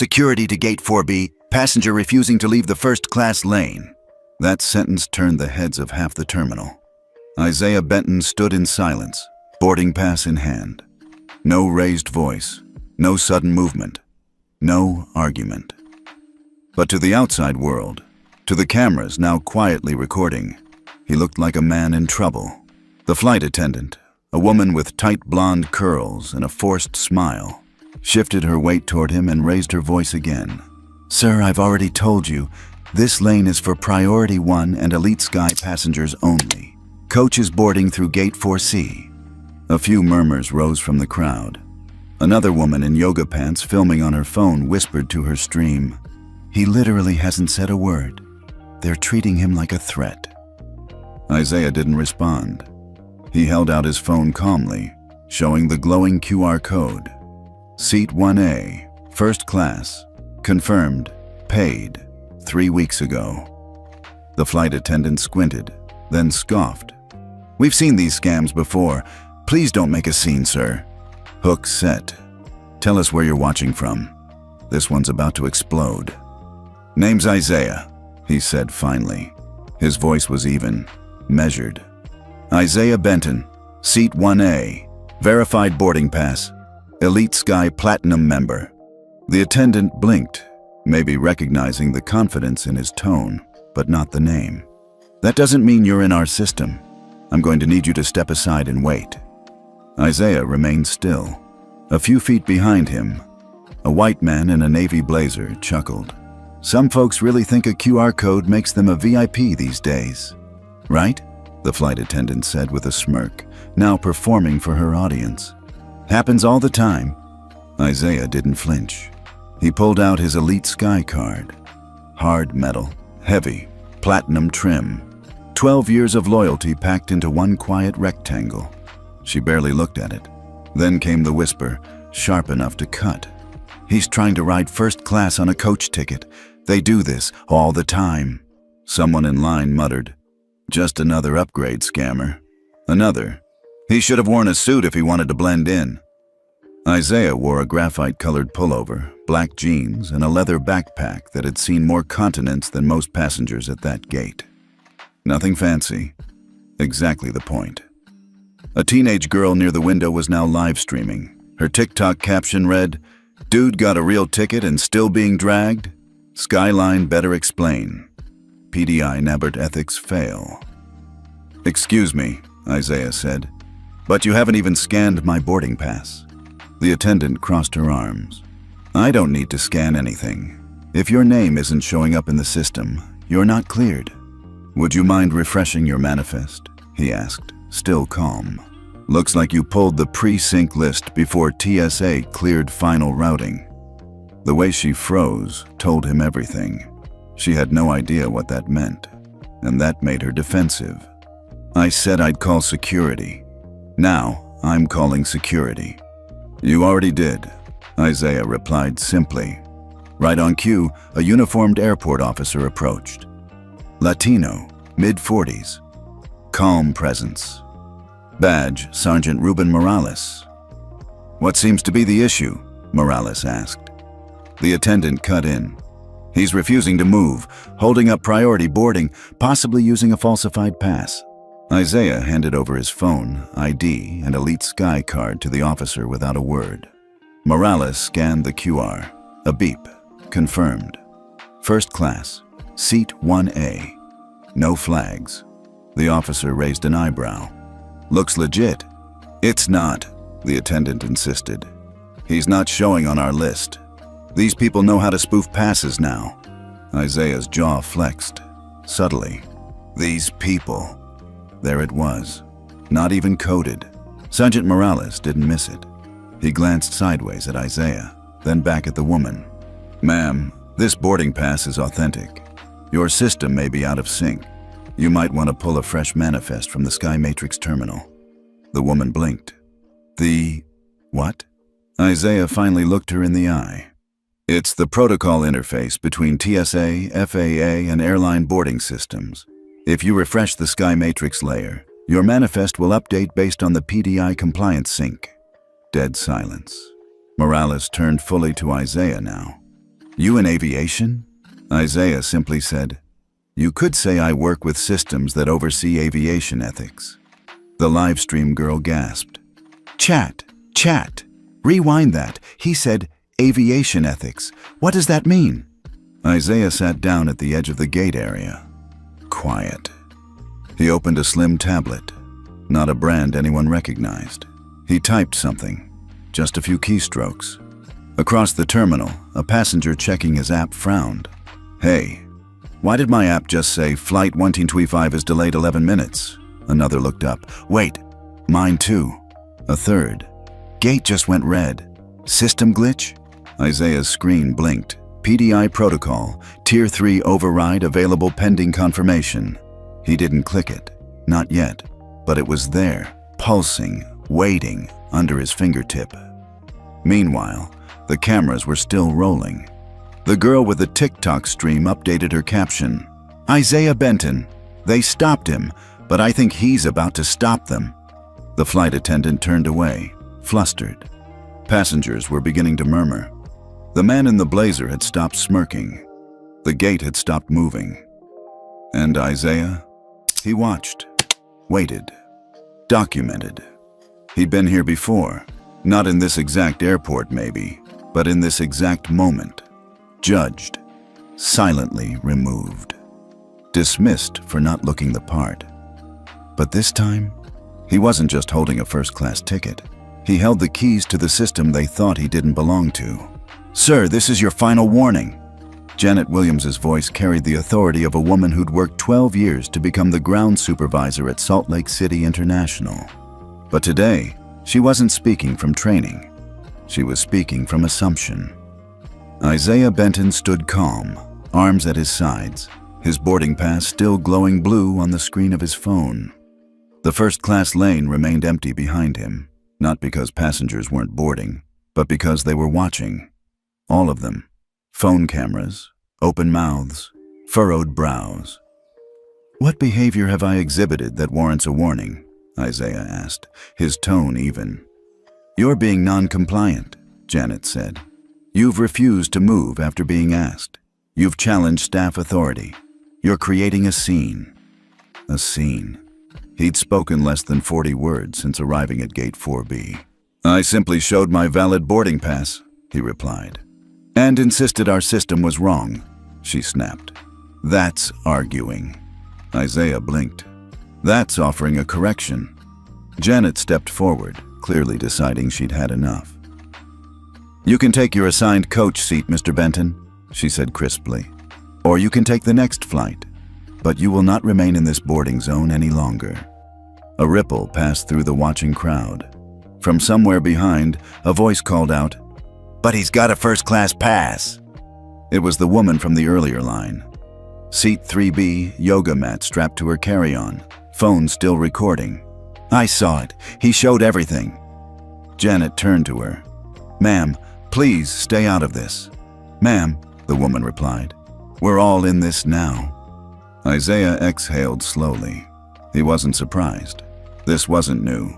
Security to Gate 4B, passenger refusing to leave the first-class lane. That sentence turned the heads of half the terminal. Isaiah Benton stood in silence, boarding pass in hand. No raised voice, no sudden movement, no argument. But to the outside world, to the cameras now quietly recording, he looked like a man in trouble. The flight attendant, a woman with tight blonde curls and a forced smile, shifted her weight toward him and raised her voice again. "Sir, I've already told you, this lane is for Priority 1 and Elite Sky passengers only. Coach is boarding through Gate 4C. A few murmurs rose from the crowd. Another woman in yoga pants filming on her phone whispered to her stream, "He literally hasn't said a word. They're treating him like a threat." Isaiah didn't respond. He held out his phone calmly, showing the glowing QR code. Seat 1A, first class, confirmed, paid, 3 weeks ago. The flight attendant squinted, then scoffed. "We've seen these scams before. Please don't make a scene, sir." Hook set. "Tell us where you're watching from. This one's about to explode." "Name's Isaiah," he said finally. His voice was even, measured. "Isaiah Benton, Seat 1A, verified boarding pass, Elite Sky Platinum member." The attendant blinked, maybe recognizing the confidence in his tone, but not the name. "That doesn't mean you're in our system. I'm going to need you to step aside and wait." Isaiah remained still. A few feet behind him, a white man in a navy blazer chuckled. "Some folks really think a QR code makes them a VIP these days. Right?" the flight attendant said with a smirk, now performing for her audience. "Happens all the time." Isaiah didn't flinch. He pulled out his Elite Sky card. Hard metal, heavy, platinum trim. 12 years of loyalty packed into one quiet rectangle. She barely looked at it. Then came the whisper, sharp enough to cut. "He's trying to ride first class on a coach ticket. They do this all the time." Someone in line muttered, "Just another upgrade scammer." Another, "He should have worn a suit if he wanted to blend in." Isaiah wore a graphite-colored pullover, black jeans, and a leather backpack that had seen more continents than most passengers at that gate. Nothing fancy. Exactly the point. A teenage girl near the window was now live streaming. Her TikTok caption read, "Dude got a real ticket and still being dragged? Skyline better explain. PDI Nabbert ethics fail." "Excuse me," Isaiah said, "but you haven't even scanned my boarding pass." The attendant crossed her arms. "I don't need to scan anything. If your name isn't showing up in the system, you're not cleared." "Would you mind refreshing your manifest?" he asked, still calm. "Looks like you pulled the pre-sync list before TSA cleared final routing." The way she froze told him everything. She had no idea what that meant, and that made her defensive. "I said I'd call security. Now I'm calling security." "You already did," Isaiah replied simply. Right on cue, a uniformed airport officer approached. Latino, mid-40s. Calm presence. Badge, Sergeant Ruben Morales. "What seems to be the issue?" Morales asked. The attendant cut in. "He's refusing to move, holding up priority boarding, possibly using a falsified pass." Isaiah handed over his phone, ID, and Elite Sky card to the officer without a word. Morales scanned the QR. A beep. Confirmed. First class. Seat 1A. No flags. The officer raised an eyebrow. "Looks legit." "It's not," the attendant insisted. "He's not showing on our list. These people know how to spoof passes now." Isaiah's jaw flexed, subtly. These people. There it was. Not even coded. Sergeant Morales didn't miss it. He glanced sideways at Isaiah, then back at the woman. "Ma'am, this boarding pass is authentic. Your system may be out of sync. You might want to pull a fresh manifest from the Sky Matrix terminal." The woman blinked. "The what?" Isaiah finally looked her in the eye. "It's the protocol interface between TSA, FAA, and airline boarding systems. If you refresh the Sky Matrix layer, your manifest will update based on the PDI compliance sync." Dead silence. Morales turned fully to Isaiah now. You in aviation? Isaiah simply said, "You could say I work with systems that oversee aviation ethics." The livestream girl gasped. Chat, rewind that. He said aviation ethics. What does that mean? Isaiah sat down at the edge of the gate area. Quiet. He opened a slim tablet, not a brand anyone recognized. He typed something, just a few keystrokes. Across the terminal, a passenger checking his app frowned. Hey, why did my app just say Flight 1925 is delayed 11 minutes? Another looked up. Wait, mine too. A third. Gate just went red. System glitch? Isaiah's screen blinked. PDI protocol, Tier 3 override available pending confirmation. He didn't click it. Not yet. But it was there, pulsing, waiting, under his fingertip. Meanwhile, the cameras were still rolling. The girl with the TikTok stream updated her caption. Isaiah Benton. They stopped him, but I think he's about to stop them. The flight attendant turned away, flustered. Passengers were beginning to murmur. The man in the blazer had stopped smirking. The gate had stopped moving. And Isaiah? He watched, waited, documented. He'd been here before, not in this exact airport maybe, but in this exact moment. Judged, silently removed, dismissed for not looking the part. But this time, he wasn't just holding a first-class ticket. He held the keys to the system they thought he didn't belong to. Sir, this is your final warning. Janet Williams's voice carried the authority of a woman who'd worked 12 years to become the ground supervisor at Salt Lake City International. But today, she wasn't speaking from training. She was speaking from assumption. Isaiah Benton stood calm, arms at his sides, his boarding pass still glowing blue on the screen of his phone. The first-class lane remained empty behind him, not because passengers weren't boarding, but because they were watching. All of them. Phone cameras, open mouths, furrowed brows. What behavior have I exhibited that warrants a warning? Isaiah asked, his tone even. You're being non-compliant, Janet said. You've refused to move after being asked. You've challenged staff authority. You're creating a scene. A scene. He'd spoken less than 40 words since arriving at Gate 4B. I simply showed my valid boarding pass, he replied. And insisted our system was wrong, she snapped. That's arguing. Isaiah blinked. That's offering a correction. Janet stepped forward, clearly deciding she'd had enough. You can take your assigned coach seat, Mr. Benton, she said crisply. Or you can take the next flight. But you will not remain in this boarding zone any longer. A ripple passed through the watching crowd. From somewhere behind, a voice called out, But he's got a first-class pass. It was the woman from the earlier line. Seat 3B, yoga mat strapped to her carry-on, phone still recording. I saw it. He showed everything. Janet turned to her. Ma'am, please stay out of this. Ma'am, the woman replied. We're all in this now. Isaiah exhaled slowly. He wasn't surprised. This wasn't new.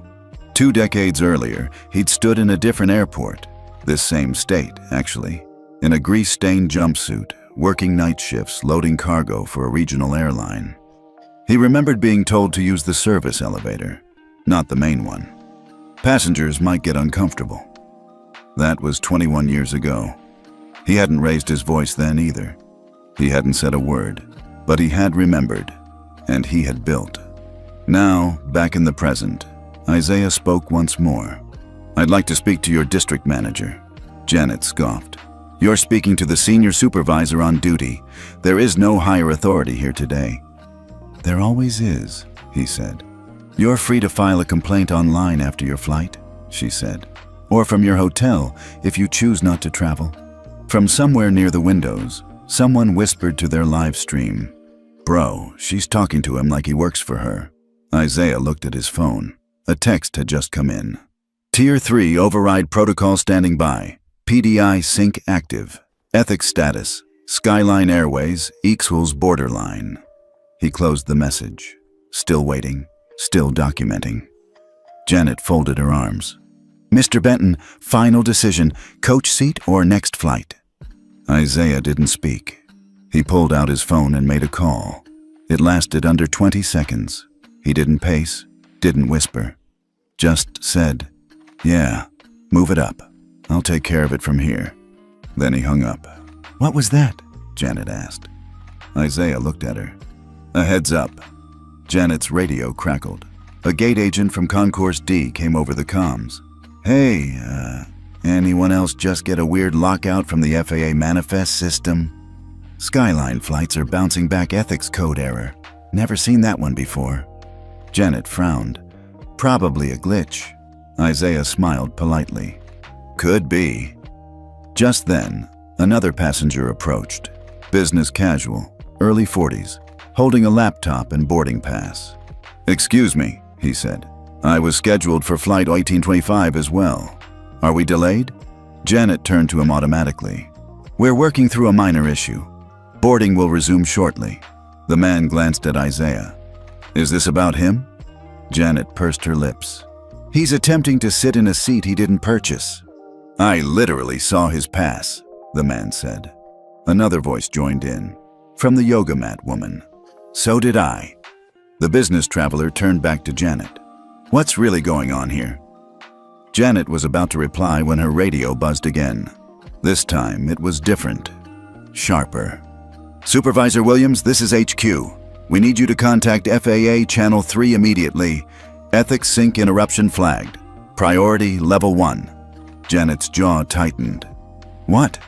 2 decades earlier, he'd stood in a different airport, this same state, actually, in a grease-stained jumpsuit, working night shifts, loading cargo for a regional airline. He remembered being told to use the service elevator, not the main one. Passengers might get uncomfortable. That was 21 years ago. He hadn't raised his voice then either. He hadn't said a word, but he had remembered, and he had built. Now, back in the present, Isaiah spoke once more. I'd like to speak to your district manager. Janet scoffed. You're speaking to the senior supervisor on duty. There is no higher authority here today. There always is, he said. You're free to file a complaint online after your flight, she said. Or from your hotel if you choose not to travel. From somewhere near the windows, someone whispered to their live stream. Bro, she's talking to him like he works for her. Isaiah looked at his phone. A text had just come in. Tier 3 override protocol standing by. PDI sync active. Ethics status. Skyline Airways equals borderline. He closed the message. Still waiting. Still documenting. Janet folded her arms. Mr. Benton, final decision. Coach seat or next flight? Isaiah didn't speak. He pulled out his phone and made a call. It lasted under 20 seconds. He didn't pace, didn't whisper. Just said, "Yeah, move it up. I'll take care of it from here." Then he hung up. "What was that?" Janet asked. Isaiah looked at her. "A heads up." Janet's radio crackled. A gate agent from Concourse D came over the comms. "Hey, anyone else just get a weird lockout from the FAA manifest system? Skyline flights are bouncing back ethics code error. Never seen that one before." Janet frowned. "Probably a glitch." Isaiah smiled politely. "Could be." Just then, another passenger approached. Business casual, early 40s, holding a laptop and boarding pass. "Excuse me," he said. "I was scheduled for flight 1825 as well. Are we delayed?" Janet turned to him automatically. "We're working through a minor issue. Boarding will resume shortly." The man glanced at Isaiah. "Is this about him?" Janet pursed her lips. "He's attempting to sit in a seat he didn't purchase." "I literally saw his pass," the man said. Another voice joined in, from the yoga mat woman. "So did I." The business traveler turned back to Janet. "What's really going on here?" Janet was about to reply when her radio buzzed again. This time it was different, sharper. "Supervisor Williams, this is HQ. We need you to contact FAA Channel 3 immediately. Ethics sync interruption flagged. Priority level 1. Janet's jaw tightened. "What?"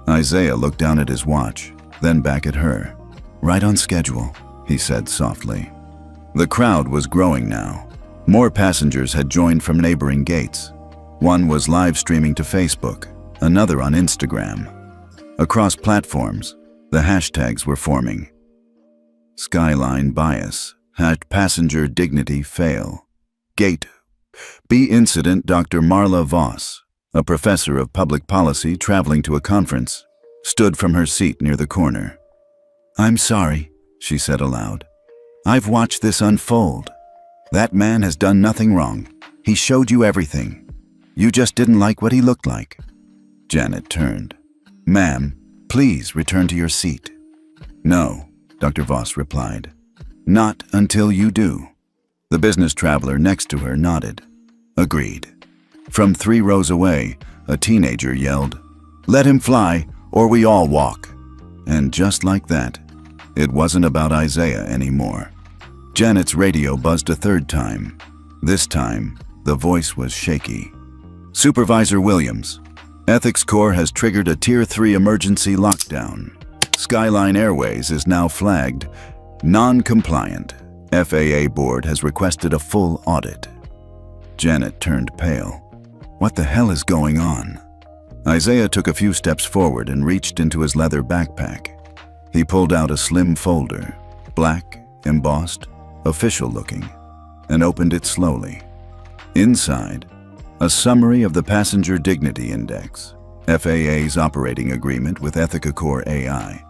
Isaiah looked down at his watch, then back at her. "Right on schedule," he said softly. The crowd was growing now. More passengers had joined from neighboring gates. One was live streaming to Facebook, another on Instagram. Across platforms, the hashtags were forming. Skyline bias, passenger dignity fail. Gate B incident. Dr. Marla Voss, a professor of public policy traveling to a conference, stood from her seat near the corner. "I'm sorry," she said aloud. "I've watched this unfold. That man has done nothing wrong. He showed you everything. You just didn't like what he looked like." Janet turned. "Ma'am, please return to your seat." "No," Dr. Voss replied. "Not until you do." The business traveler next to her nodded. "Agreed." From 3 rows away, a teenager yelled, "Let him fly, or we all walk." And just like that, it wasn't about Isaiah anymore. Janet's radio buzzed a 3rd time. This time, the voice was shaky. "Supervisor Williams, Ethics Corps has triggered a Tier 3 emergency lockdown. Skyline Airways is now flagged non-compliant. FAA board has requested a full audit." Janet turned pale. What the hell is going on? Isaiah took a few steps forward and reached into his leather backpack. He pulled out a slim folder, black, embossed, official-looking, and opened it slowly. Inside, a summary of the Passenger Dignity Index, FAA's operating agreement with Ethica Corps AI,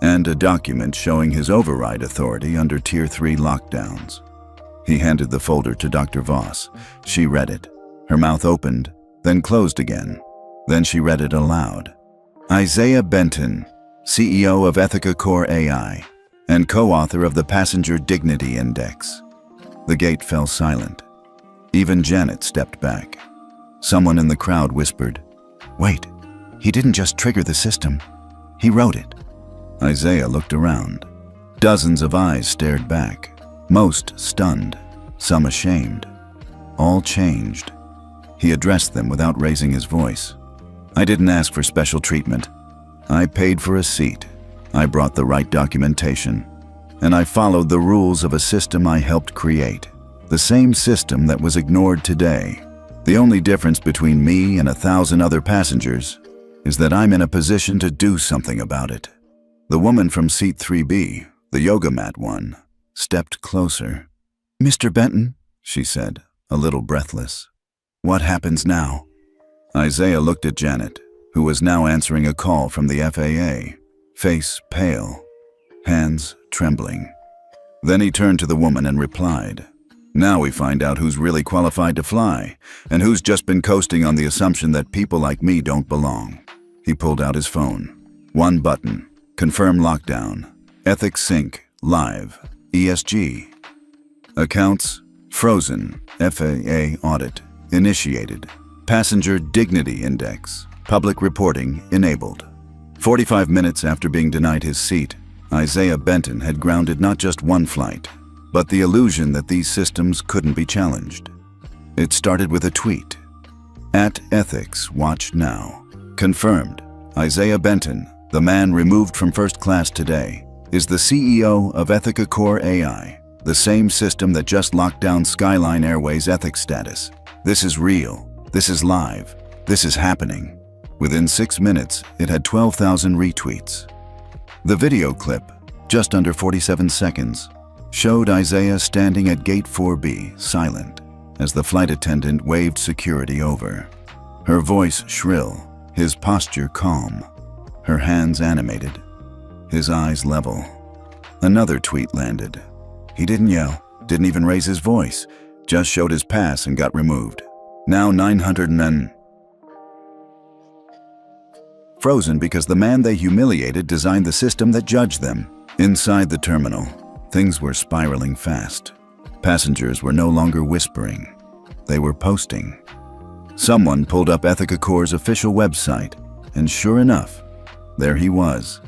and a document showing his override authority under Tier 3 lockdowns. He handed the folder to Dr. Voss. She read it. Her mouth opened, then closed again. Then she read it aloud. "Isaiah Benton, CEO of Ethica Corps AI, and co-author of the Passenger Dignity Index." The gate fell silent. Even Janet stepped back. Someone in the crowd whispered, "Wait, he didn't just trigger the system. He wrote it." Isaiah looked around. Dozens of eyes stared back, most stunned, some ashamed. All changed. He addressed them without raising his voice. "I didn't ask for special treatment. I paid for a seat. I brought the right documentation. And I followed the rules of a system I helped create. The same system that was ignored today. The only difference between me and 1,000 other passengers is that I'm in a position to do something about it." The woman from seat 3B, the yoga mat one, stepped closer. "Mr. Benton," she said, a little breathless. "What happens now?" Isaiah looked at Janet, who was now answering a call from the FAA, face pale, hands trembling. Then he turned to the woman and replied, "Now we find out who's really qualified to fly, and who's just been coasting on the assumption that people like me don't belong." He pulled out his phone. One button. Confirm lockdown. Ethics sync. Live. ESG. Accounts. Frozen. FAA audit. Initiated. Passenger Dignity Index. Public reporting enabled. 45 minutes after being denied his seat, Isaiah Benton had grounded not just one flight, but the illusion that these systems couldn't be challenged. It started with a tweet. At Ethics Watch Now. Confirmed. Isaiah Benton, the man removed from first class today, is the CEO of Ethica Core AI, the same system that just locked down Skyline Airways' ethics status. This is real. This is live. This is happening. Within 6 minutes, it had 12,000 retweets. The video clip, just under 47 seconds, showed Isaiah standing at Gate 4B, silent, as the flight attendant waved security over. Her voice shrill, his posture calm, her hands animated, his eyes level. Another tweet landed. He didn't yell, didn't even raise his voice, just showed his pass and got removed. Now 900 men. Frozen because the man they humiliated designed the system that judged them. Inside the terminal, things were spiraling fast. Passengers were no longer whispering. They were posting. Someone pulled up Ethica Core's official website, and sure enough, there he was.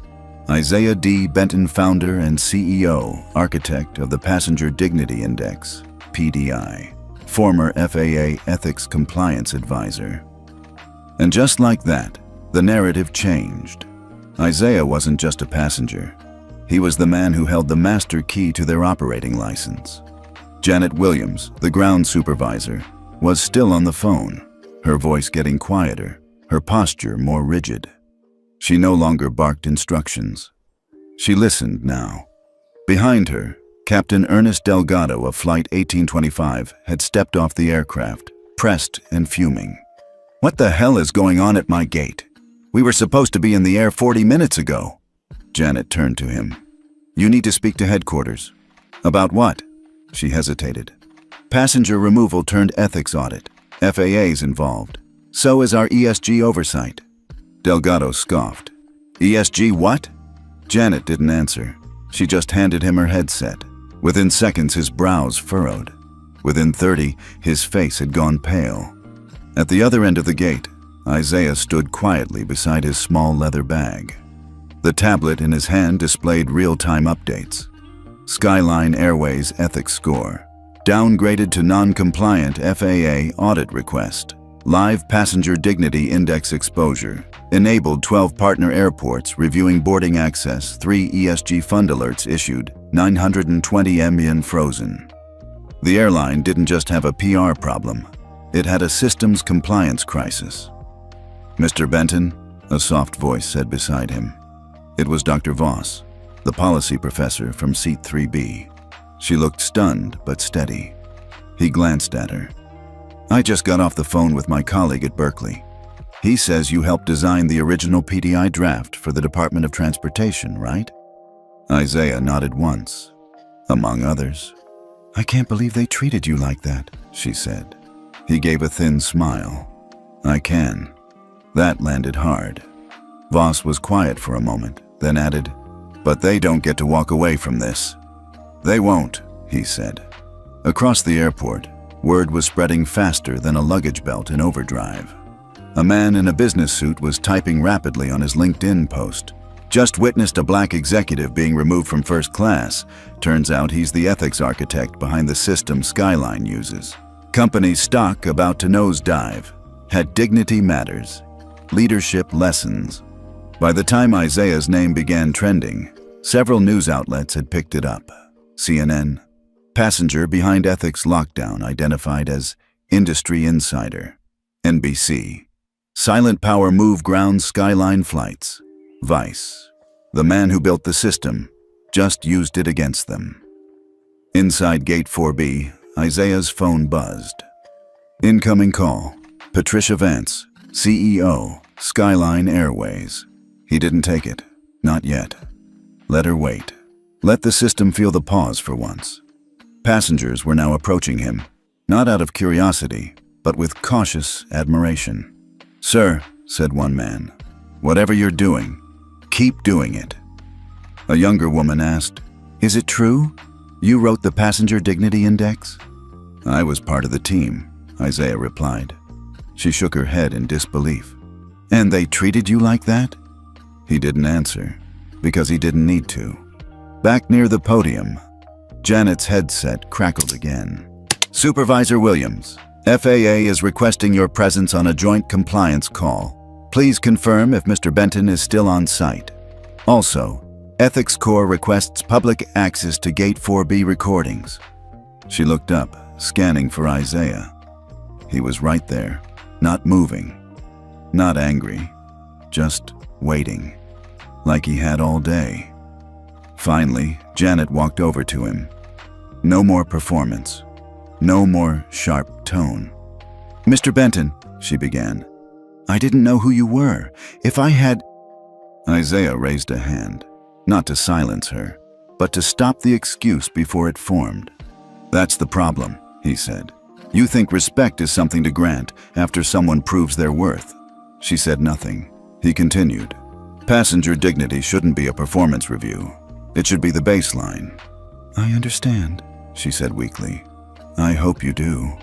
Isaiah D. Benton, founder and CEO, architect of the Passenger Dignity Index, PDI, former FAA Ethics Compliance Advisor. And just like that, the narrative changed. Isaiah wasn't just a passenger. He was the man who held the master key to their operating license. Janet Williams, the ground supervisor, was still on the phone, her voice getting quieter, her posture more rigid. She no longer barked instructions. She listened now. Behind her, Captain Ernest Delgado of Flight 1825 had stepped off the aircraft, pressed and fuming. "What the hell is going on at my gate? We were supposed to be in the air 40 minutes ago." Janet turned to him. "You need to speak to headquarters." "About what?" She hesitated. "Passenger removal turned ethics audit. FAA's involved. So is our ESG oversight." Delgado scoffed. "ESG what?" Janet didn't answer. She just handed him her headset. Within seconds, his brows furrowed. Within 30, his face had gone pale. At the other end of the gate, Isaiah stood quietly beside his small leather bag. The tablet in his hand displayed real-time updates. Skyline Airways ethics score. Downgraded to non-compliant FAA audit request. Live passenger dignity index exposure. Enabled 12 partner airports reviewing boarding access. 3 ESG fund alerts issued. 920 million frozen. The airline didn't just have a PR problem. It had a systems compliance crisis. "Mr. Benton," a soft voice said beside him. It was Dr. Voss, the policy professor from seat 3B. She looked stunned but steady. He glanced at her. "I just got off the phone with my colleague at Berkeley. He says you helped design the original PDI draft for the Department of Transportation, right?" Isaiah nodded once, among others. "I can't believe they treated you like that," she said. He gave a thin smile. "I can." That landed hard. Voss was quiet for a moment, then added, "But they don't get to walk away from this." "They won't," he said. Across the airport, word was spreading faster than a luggage belt in overdrive. A man in a business suit was typing rapidly on his LinkedIn post. "Just witnessed a black executive being removed from first class. Turns out he's the ethics architect behind the system Skyline uses. Company stock about to nosedive. Had dignity matters. Leadership lessons." By the time Isaiah's name began trending, several news outlets had picked it up. CNN, passenger behind ethics lockdown identified as industry insider. NBC, silent power move ground Skyline flights. Vice, the man who built the system, just used it against them. Inside Gate 4B, Isaiah's phone buzzed. Incoming call. Patricia Vance, CEO, Skyline Airways. He didn't take it. Not yet. Let her wait. Let the system feel the pause for once. Passengers were now approaching him, not out of curiosity, but with cautious admiration. "Sir," said one man, "whatever you're doing, keep doing it." A younger woman asked, "Is it true? You wrote the Passenger Dignity Index?" "I was part of the team," Isaiah replied. She shook her head in disbelief. "And they treated you like that?" He didn't answer, because he didn't need to. Back near the podium, Janet's headset crackled again. "Supervisor Williams, FAA is requesting your presence on a joint compliance call. Please confirm if Mr. Benton is still on site. Also, Ethics Corps requests public access to Gate 4B recordings." She looked up, scanning for Isaiah. He was right there, not moving, not angry, just waiting, like he had all day. Finally, Janet walked over to him. No more performance. No more sharp tone. "Mr. Benton," she began, "I didn't know who you were. If I had—" Isaiah raised a hand, not to silence her, but to stop the excuse before it formed. "That's the problem," he said. "You think respect is something to grant after someone proves their worth." She said nothing. He continued, "Passenger dignity shouldn't be a performance review. It should be the baseline." "I understand," she said weakly. "I hope you do."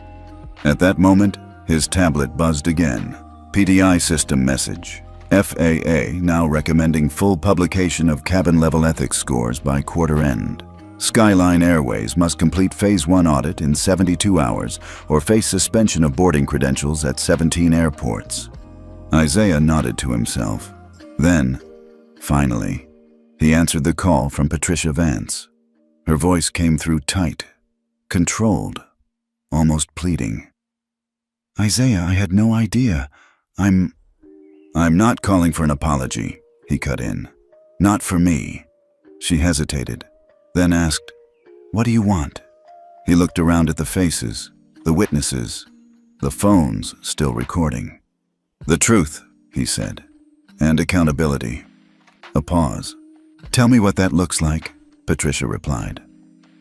At that moment, his tablet buzzed again. PDI system message. FAA now recommending full publication of cabin-level ethics scores by quarter end. Skyline Airways must complete Phase 1 audit in 72 hours or face suspension of boarding credentials at 17 airports. Isaiah nodded to himself. Then, finally, he answered the call from Patricia Vance. Her voice came through tight, controlled, almost pleading. "Isaiah, I had no idea. I'm not calling for an apology," he cut in. "Not for me." She hesitated, then asked, "What do you want?" He looked around at the faces, the witnesses, the phones still recording. "The truth," he said, "and accountability." A pause. "Tell me what that looks like," Patricia replied.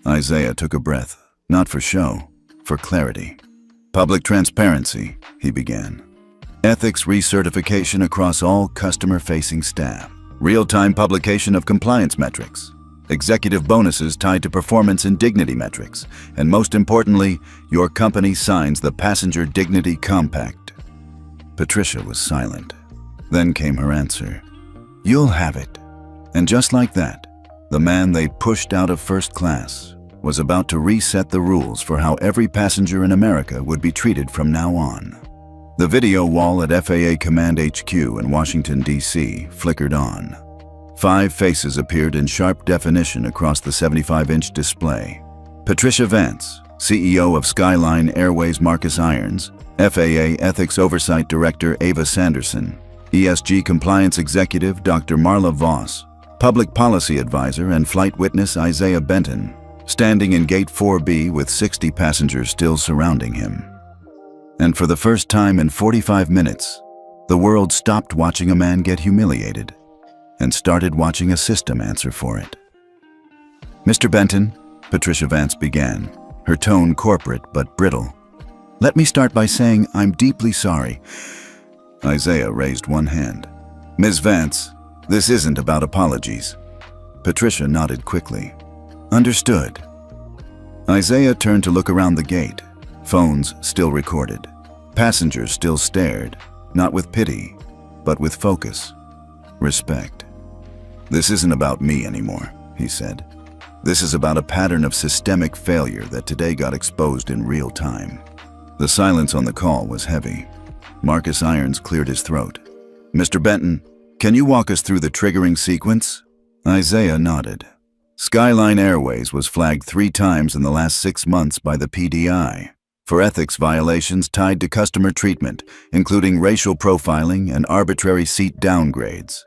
Isaiah took a breath, not for show, for clarity. "Public transparency," he began. "Ethics recertification across all customer-facing staff. Real-time publication of compliance metrics. Executive bonuses tied to performance and dignity metrics. And most importantly, your company signs the Passenger Dignity Compact." Patricia was silent. Then came her answer. "You'll have it." And just like that, the man they pushed out of first class was about to reset the rules for how every passenger in America would be treated from now on. The video wall at FAA Command HQ in Washington, D.C. flickered on. 5 faces appeared in sharp definition across the 75-inch display. Patricia Vance, CEO of Skyline Airways Marcus Irons, FAA Ethics Oversight Director Ava Sanderson, ESG Compliance Executive Dr. Marla Voss, Public Policy Advisor and Flight Witness Isaiah Benton, standing in Gate 4B with 60 passengers still surrounding him. And for the first time in 45 minutes, the world stopped watching a man get humiliated and started watching a system answer for it. "Mr. Benton," Patricia Vance began, her tone corporate but brittle. "Let me start by saying I'm deeply sorry." Isaiah raised one hand. "Ms. Vance, this isn't about apologies." Patricia nodded quickly. "Understood." Isaiah turned to look around the gate. Phones still recorded. Passengers still stared, not with pity, but with focus, respect. "This isn't about me anymore," he said. "This is about a pattern of systemic failure that today got exposed in real time." The silence on the call was heavy. Marcus Irons cleared his throat. "Mr. Benton, can you walk us through the triggering sequence?" Isaiah nodded. Skyline Airways was flagged 3 times in the last 6 months by the PDI for ethics violations tied to customer treatment, including racial profiling and arbitrary seat downgrades.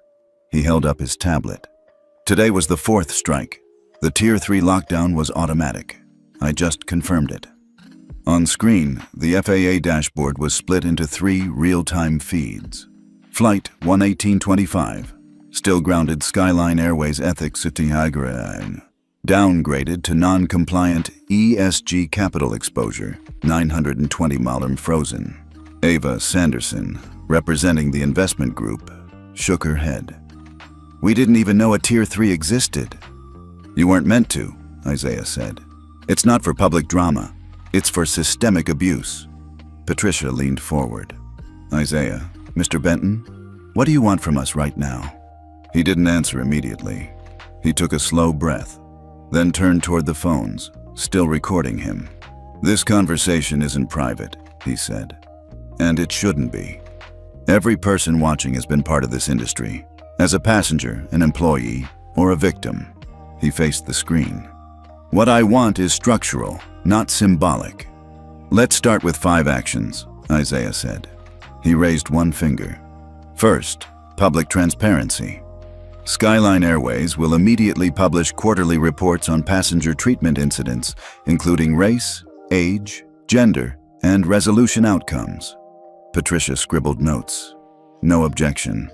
He held up his tablet. "Today was the 4th strike. The Tier 3 lockdown was automatic. I just confirmed it." On screen, the FAA dashboard was split into 3 real-time feeds. Flight 11825, still grounded Skyline Airways ethics downgraded to non-compliant ESG capital exposure, 920 miles frozen. Ava Sanderson, representing the investment group, shook her head. We didn't even know a Tier 3 existed." "You weren't meant to," Isaiah said. "It's not for public drama. It's for systemic abuse." Patricia leaned forward. "Isaiah, Mr. Benton, what do you want from us right now?" He didn't answer immediately. He took a slow breath, then turned toward the phones, still recording him. "This conversation isn't private," he said. "And it shouldn't be. Every person watching has been part of this industry, as a passenger, an employee, or a victim." He faced the screen. "What I want is structural, not symbolic." "Let's start with 5 actions," Isaiah said. He raised one finger. "First, public transparency. Skyline Airways will immediately publish quarterly reports on passenger treatment incidents, including race, age, gender, and resolution outcomes." Patricia scribbled notes. No objection.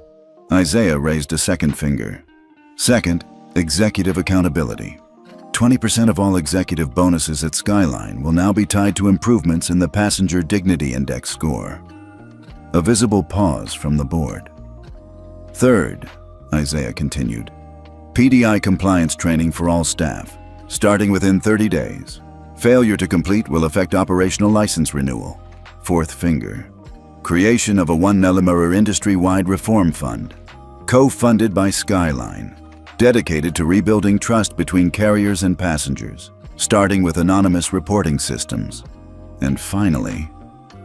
Isaiah raised a second finger. "Second, executive accountability. 20% of all executive bonuses at Skyline will now be tied to improvements in the Passenger Dignity Index score." A visible pause from the board. "Third," Isaiah continued, "PDI compliance training for all staff, starting within 30 days. Failure to complete will affect operational license renewal." Fourth finger. "Creation of a $1 million industry-wide reform fund, co-funded by Skyline, dedicated to rebuilding trust between carriers and passengers, starting with anonymous reporting systems." And finally,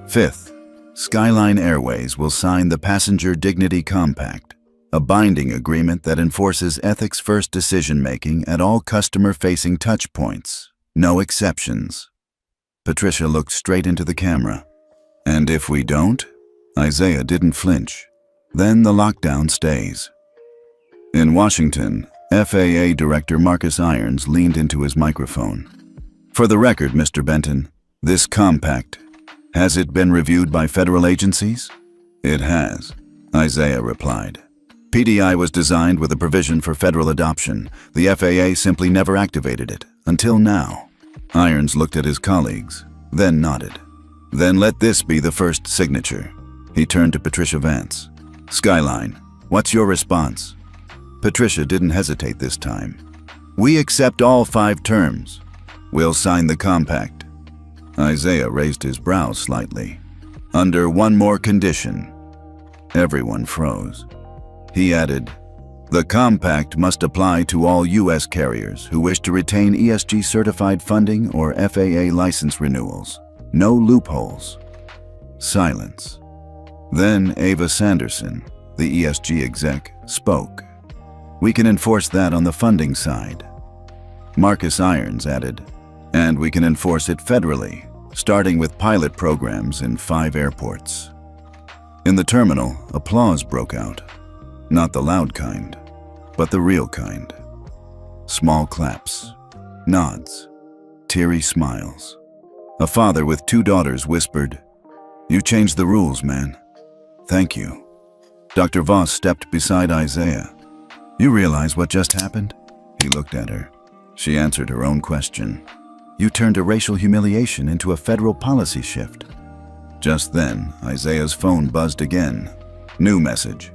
fifth, Skyline Airways will sign the Passenger Dignity Compact, a binding agreement that enforces ethics-first decision-making at all customer-facing touchpoints, no exceptions. Patricia looked straight into the camera. "And if we don't?" Isaiah didn't flinch. "Then the lockdown stays." In Washington, FAA Director Marcus Irons leaned into his microphone. "For the record, Mr. Benton, this compact, has it been reviewed by federal agencies?" "It has," Isaiah replied. "PDI was designed with a provision for federal adoption. The FAA simply never activated it, until now." Irons looked at his colleagues, then nodded. "Then let this be the first signature." He turned to Patricia Vance. "Skyline, what's your response?" Patricia didn't hesitate this time. "We accept all 5 terms. We'll sign the compact." Isaiah raised his brows slightly. "Under one more condition." Everyone froze. He added, "The compact must apply to all U.S. carriers who wish to retain ESG-certified funding or FAA license renewals. No loopholes." Silence. Then Ava Sanderson, the ESG exec, spoke. "We can enforce that on the funding side." Marcus Irons added, "And we can enforce it federally, starting with pilot programs in 5 airports." In the terminal, applause broke out. Not the loud kind, but the real kind. Small claps, nods, teary smiles. A father with 2 daughters whispered, "You changed the rules, man. Thank you." Dr. Voss stepped beside Isaiah. "You realize what just happened?" He looked at her. She answered her own question. "You turned a racial humiliation into a federal policy shift." Just then, Isaiah's phone buzzed again. New message.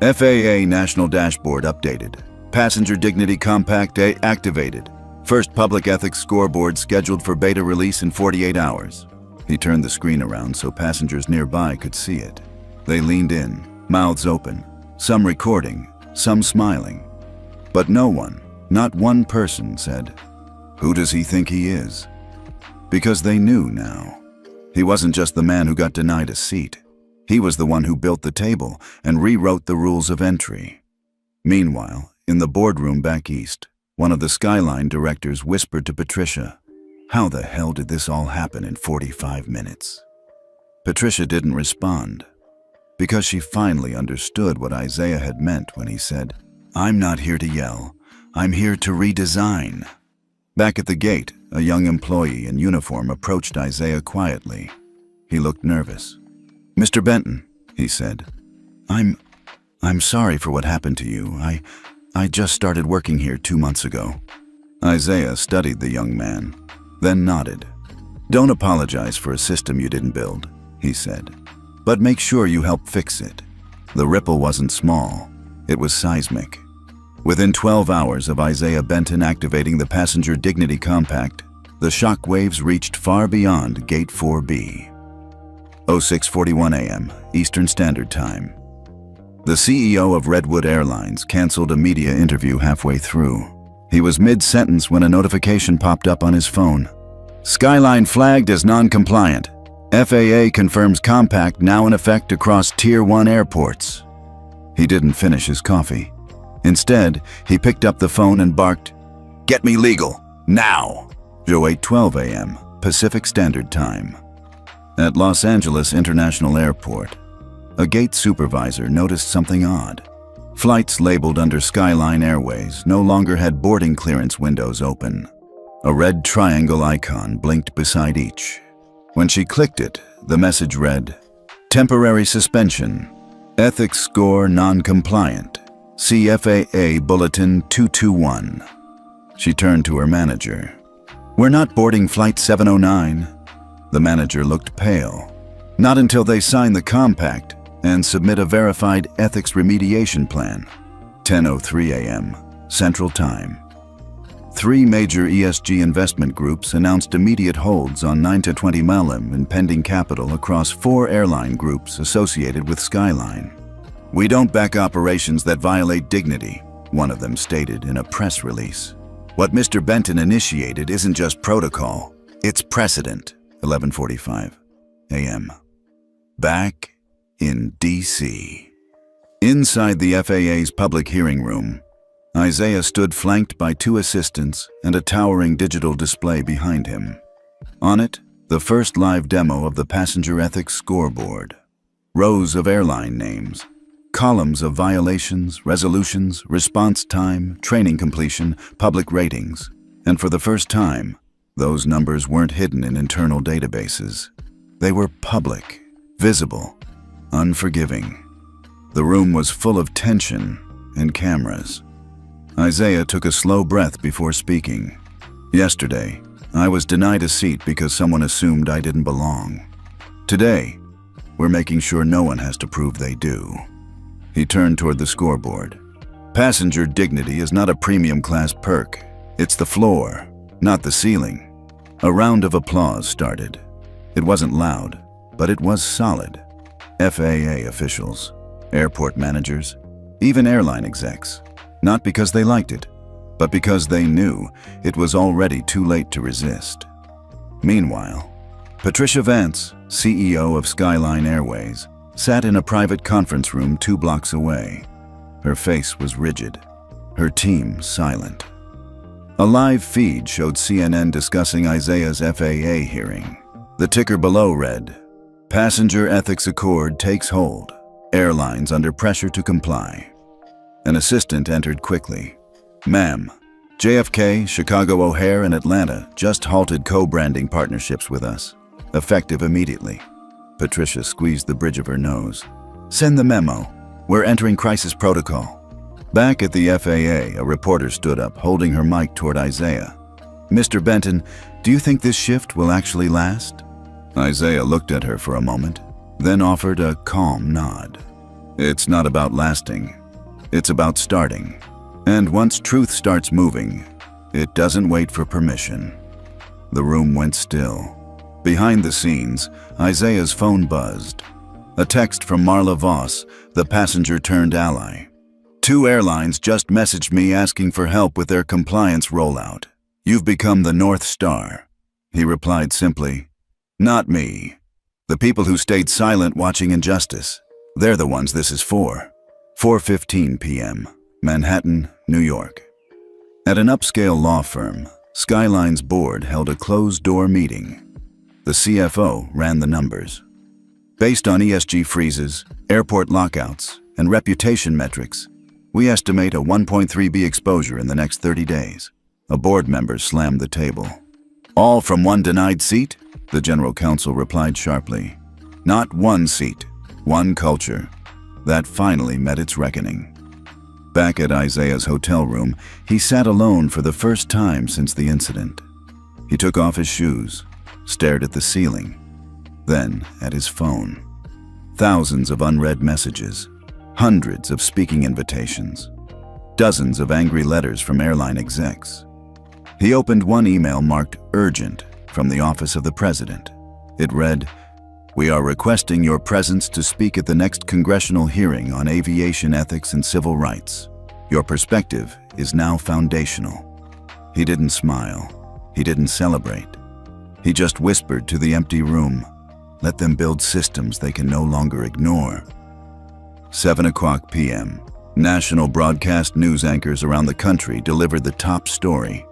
"FAA National Dashboard updated. Passenger Dignity Compact activated. First public ethics scoreboard scheduled for beta release in 48 hours. He turned the screen around so passengers nearby could see it. They leaned in, mouths open, some recording, some smiling. But no one, not one person, said, "Who does he think he is?" Because they knew now. He wasn't just the man who got denied a seat. He was the one who built the table and rewrote the rules of entry. Meanwhile, in the boardroom back east, one of the Skyline directors whispered to Patricia, "How the hell did this all happen in 45 minutes?" Patricia didn't respond, because she finally understood what Isaiah had meant when he said, "I'm not here to yell. I'm here to redesign." Back at the gate, a young employee in uniform approached Isaiah quietly. He looked nervous. "Mr. Benton," he said, I'm sorry for what happened to you. I just started working here 2 months ago." Isaiah studied the young man, then nodded. "Don't apologize for a system you didn't build," he said, "but make sure you help fix it." The ripple wasn't small. It was seismic. Within 12 hours of Isaiah Benton activating the Passenger Dignity Compact, the shock waves reached far beyond Gate 4B. 06:41 a.m. Eastern Standard Time. The CEO of Redwood Airlines canceled a media interview halfway through. He was mid-sentence when a notification popped up on his phone. Skyline flagged as non-compliant. FAA confirms compact now in effect across Tier 1 airports. He didn't finish his coffee. Instead, he picked up the phone and barked, "Get me legal, now!" 08:12 a.m. Pacific Standard Time. At Los Angeles International Airport, a gate supervisor noticed something odd. Flights labeled under Skyline Airways no longer had boarding clearance windows open. A red triangle icon blinked beside each. When she clicked it, the message read, "Temporary suspension. Ethics score non-compliant. See FAA Bulletin 221. She turned to her manager. "We're not boarding Flight 709. The manager looked pale. Not until they sign the compact and submit a verified ethics remediation plan. 10:03 a.m. Central Time. 3 major ESG investment groups announced immediate holds on 9 to 20 million in pending capital across 4 airline groups associated with Skyline. "We don't back operations that violate dignity," one of them stated in a press release. "What Mr. Benton initiated isn't just protocol, it's precedent." 11:45 a.m. Back in D.C. Inside the FAA's public hearing room, Isaiah stood flanked by 2 assistants and a towering digital display behind him. On it, the first live demo of the Passenger Ethics Scoreboard. Rows of airline names, columns of violations, resolutions, response time, training completion, public ratings. And for the first time, those numbers weren't hidden in internal databases. They were public, visible, unforgiving. The room was full of tension and cameras. Isaiah took a slow breath before speaking. "Yesterday, I was denied a seat because someone assumed I didn't belong. Today, we're making sure no one has to prove they do." He turned toward the scoreboard. "Passenger dignity is not a premium class perk. It's the floor, not the ceiling." A round of applause started. It wasn't loud, but it was solid. FAA officials, airport managers, even airline execs. Not because they liked it, but because they knew it was already too late to resist. Meanwhile, Patricia Vance, CEO of Skyline Airways, sat in a private conference room 2 blocks away. Her face was rigid, her team silent. A live feed showed CNN discussing Isaiah's FAA hearing. The ticker below read, "Passenger Ethics Accord takes hold. Airlines under pressure to comply." An assistant entered quickly. "Ma'am, JFK, Chicago O'Hare, and Atlanta just halted co-branding partnerships with us. Effective immediately." Patricia squeezed the bridge of her nose. "Send the memo. We're entering crisis protocol." Back at the FAA, a reporter stood up, holding her mic toward Isaiah. "Mr. Benton, do you think this shift will actually last?" Isaiah looked at her for a moment, then offered a calm nod. "It's not about lasting. It's about starting. And once truth starts moving, it doesn't wait for permission." The room went still. Behind the scenes, Isaiah's phone buzzed. A text from Marla Voss, the passenger-turned-ally. "2 airlines just messaged me asking for help with their compliance rollout. You've become the North Star." He replied simply, "Not me. The people who stayed silent watching injustice. They're the ones this is for." 4:15 p.m., Manhattan, New York. At an upscale law firm, Skyline's board held a closed-door meeting. The CFO ran the numbers. Based on ESG freezes, airport lockouts, and reputation metrics, we estimate a 1.3B exposure in the next 30 days. A board member slammed the table. "All from 1 denied seat?" the general counsel replied sharply. "Not 1 seat, 1 culture." That finally met its reckoning. Back at Isaiah's hotel room, he sat alone for the first time since the incident. He took off his shoes, stared at the ceiling, then at his phone. Thousands of unread messages, hundreds of speaking invitations. dozens of angry letters from airline execs. He opened one email marked urgent from the office of the president. It read, "We are requesting your presence to speak at the next congressional hearing on aviation ethics and civil rights. Your perspective is now foundational." He didn't smile. He didn't celebrate. He just whispered to the empty room, "Let them build systems they can no longer ignore." 7:00 p.m. National broadcast news anchors around the country delivered the top story.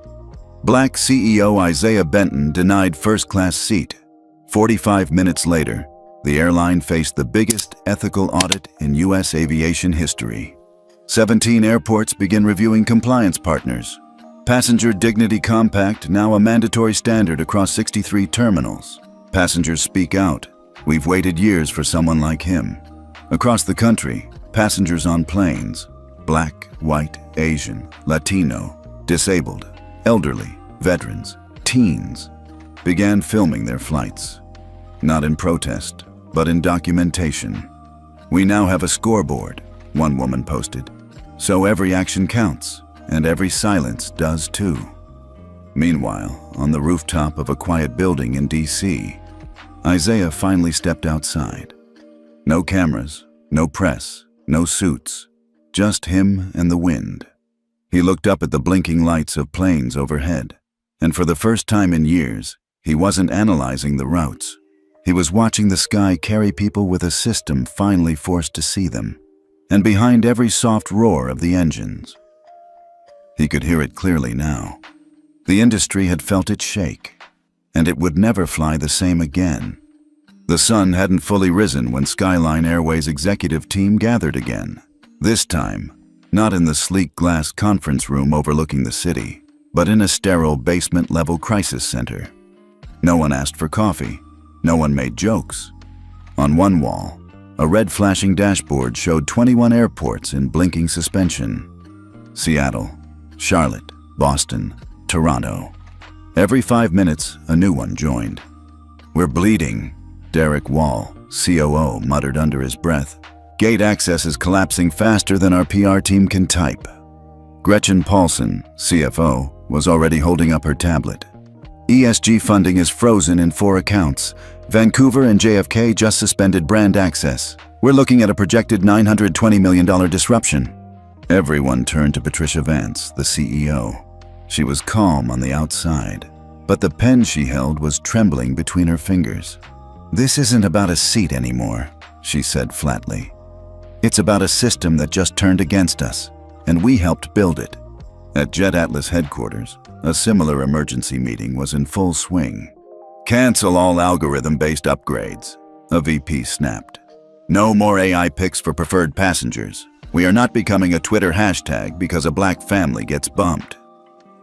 Black CEO Isaiah Benton denied first-class seat. 45 minutes later, the airline faced the biggest ethical audit in U.S. aviation history. 17 airports begin reviewing compliance partners. Passenger Dignity Compact now a mandatory standard across 63 terminals. Passengers speak out. "We've waited years for someone like him." Across the country, passengers on planes, black, white, Asian, Latino, disabled, elderly, veterans, teens, began filming their flights. Not in protest, but in documentation. "We now have a scoreboard," one woman posted. "So every action counts, and every silence does too." Meanwhile, on the rooftop of a quiet building in D.C., Isaiah finally stepped outside. No cameras, no press, no suits, just him and the wind. He looked up at the blinking lights of planes overhead, and for the first time in years, he wasn't analyzing the routes. He was watching the sky carry people with a system finally forced to see them, and behind every soft roar of the engines. He could hear it clearly now. The industry had felt it shake, and it would never fly the same again. The sun hadn't fully risen when Skyline Airways' executive team gathered again. This time, not in the sleek glass conference room overlooking the city, but in a sterile basement-level crisis center. No one asked for coffee. No one made jokes. On one wall, a red flashing dashboard showed 21 airports in blinking suspension. Seattle, Charlotte, Boston, Toronto. Every 5 minutes, a new one joined. "We're bleeding," Derek Wall, COO, muttered under his breath. "Gate access is collapsing faster than our PR team can type." Gretchen Paulson, CFO, was already holding up her tablet. "ESG funding is frozen in 4 accounts. Vancouver and JFK just suspended brand access. We're looking at a projected $920 million disruption." Everyone turned to Patricia Vance, the CEO. She was calm on the outside, but the pen she held was trembling between her fingers. "This isn't about a seat anymore," she said flatly. "It's about a system that just turned against us, and we helped build it." At Jet Atlas headquarters, a similar emergency meeting was in full swing. "Cancel all algorithm-based upgrades," a VP snapped. "No more AI picks for preferred passengers. We are not becoming a Twitter hashtag because a black family gets bumped."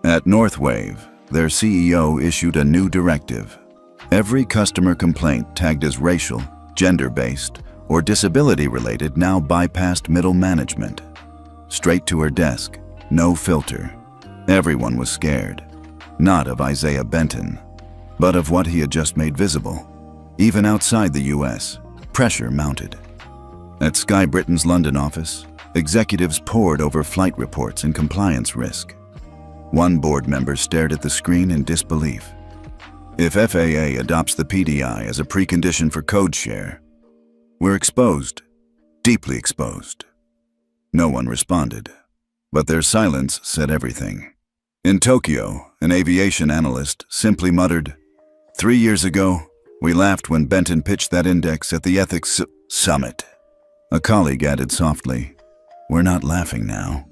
At Northwave, their CEO issued a new directive. Every customer complaint tagged as racial, gender-based, or disability-related now bypassed middle management. Straight to her desk, no filter. Everyone was scared, not of Isaiah Benton, but of what he had just made visible. Even outside the US, pressure mounted. At Sky Britain's London office, executives pored over flight reports and compliance risk. One board member stared at the screen in disbelief. "If FAA adopts the PDI as a precondition for code share, we're exposed, deeply exposed." No one responded, but their silence said everything. In Tokyo, an aviation analyst simply muttered, "3 years ago, we laughed when Benton pitched that index at the ethics summit." A colleague added softly, "We're not laughing now."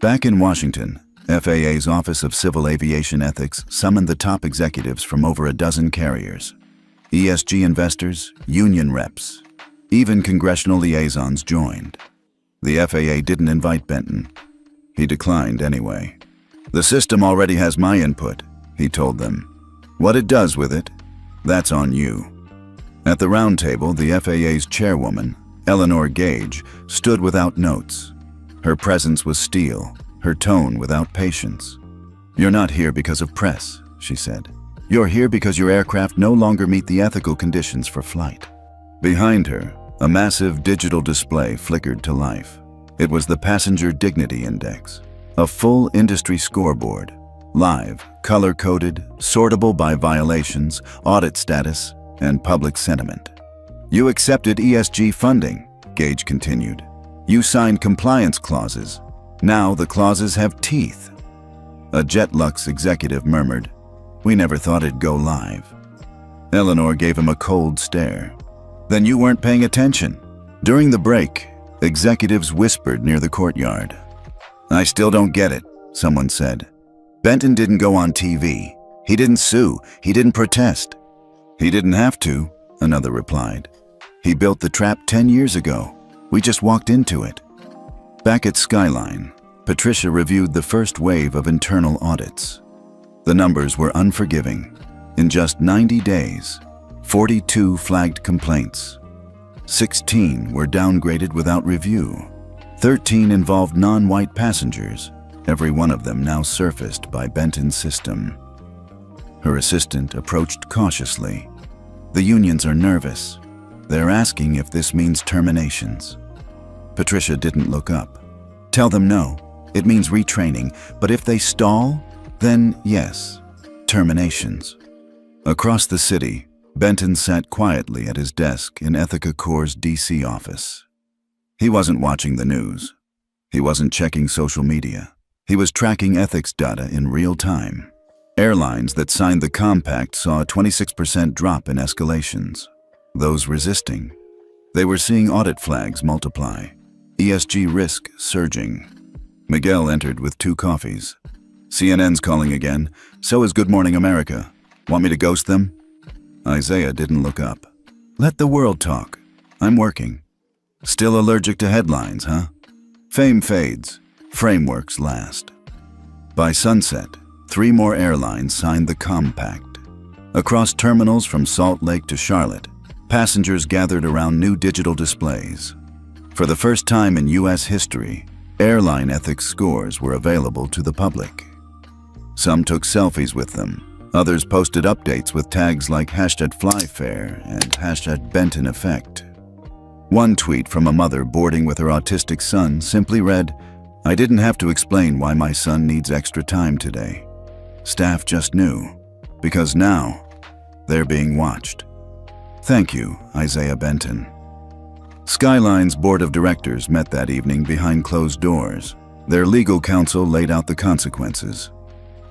Back in Washington, FAA's Office of Civil Aviation Ethics summoned the top executives from over a dozen carriers. ESG investors, union reps, even congressional liaisons joined. The FAA didn't invite Benton. He declined anyway. "The system already has my input," he told them. "What it does with it, that's on you." At the round table, the FAA's chairwoman, Eleanor Gage, stood without notes. Her presence was steel, her tone without patience. "You're not here because of press," she said. "You're here because your aircraft no longer meet the ethical conditions for flight." Behind her, a massive digital display flickered to life. It was the Passenger Dignity Index, a full industry scoreboard, live, color-coded, sortable by violations, audit status, and public sentiment. You accepted ESG funding, Gage continued. You signed compliance clauses. Now the clauses have teeth. A Jetlux executive murmured, "We never thought it'd go live." Eleanor gave him a cold stare. "Then you weren't paying attention." During the break, executives whispered near the courtyard. "I still don't get it," someone said. "Benton didn't go on TV. He didn't sue. He didn't protest." "He didn't have to," another replied. "He built the trap 10 years ago. We just walked into it." Back at Skyline, Patricia reviewed the first wave of internal audits. The numbers were unforgiving. In just 90 days, 42 flagged complaints. 16 were downgraded without review. 13 involved non-white passengers, every one of them now surfaced by Benton's system. Her assistant approached cautiously. "The unions are nervous. They're asking if this means terminations." Patricia didn't look up. "Tell them no. It means retraining, but if they stall, then yes, terminations." Across the city, Benton sat quietly at his desk in Ethica Corps' DC office. He wasn't watching the news. He wasn't checking social media. He was tracking ethics data in real time. Airlines that signed the compact saw a 26% drop in escalations. Those resisting, they were seeing audit flags multiply, ESG risk surging. Miguel entered with 2 coffees. "CNN's calling again. So is Good Morning America. Want me to ghost them?" Isaiah didn't look up. "Let the world talk. I'm working." "Still allergic to headlines, huh?" Fame fades. Frameworks last. By sunset, 3 more airlines signed the compact. Across terminals from Salt Lake to Charlotte, passengers gathered around new digital displays. For the first time in U.S. history, airline ethics scores were available to the public. Some took selfies with them. Others posted updates with tags like #FlyFair and #BentonEffect. One tweet from a mother boarding with her autistic son simply read, "I didn't have to explain why my son needs extra time today. Staff just knew, because now they're being watched." Thank you, Isaiah Benton. Skyline's board of directors met that evening behind closed doors. Their legal counsel laid out the consequences.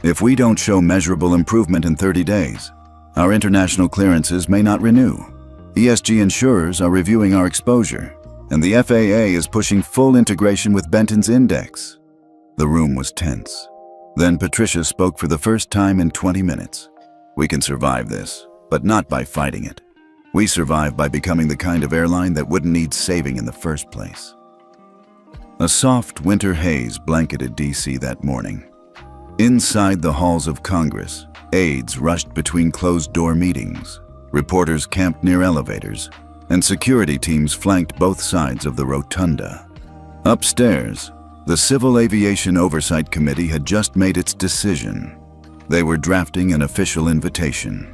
If we don't show measurable improvement in 30 days, our international clearances may not renew. ESG insurers are reviewing our exposure, and the FAA is pushing full integration with Benton's index. The room was tense. Then Patricia spoke for the first time in 20 minutes. "We can survive this, but not by fighting it. We survive by becoming the kind of airline that wouldn't need saving in the first place." A soft winter haze blanketed DC that morning. Inside the halls of Congress, aides rushed between closed-door meetings, reporters camped near elevators, and security teams flanked both sides of the rotunda. Upstairs, the Civil Aviation Oversight Committee had just made its decision. They were drafting an official invitation.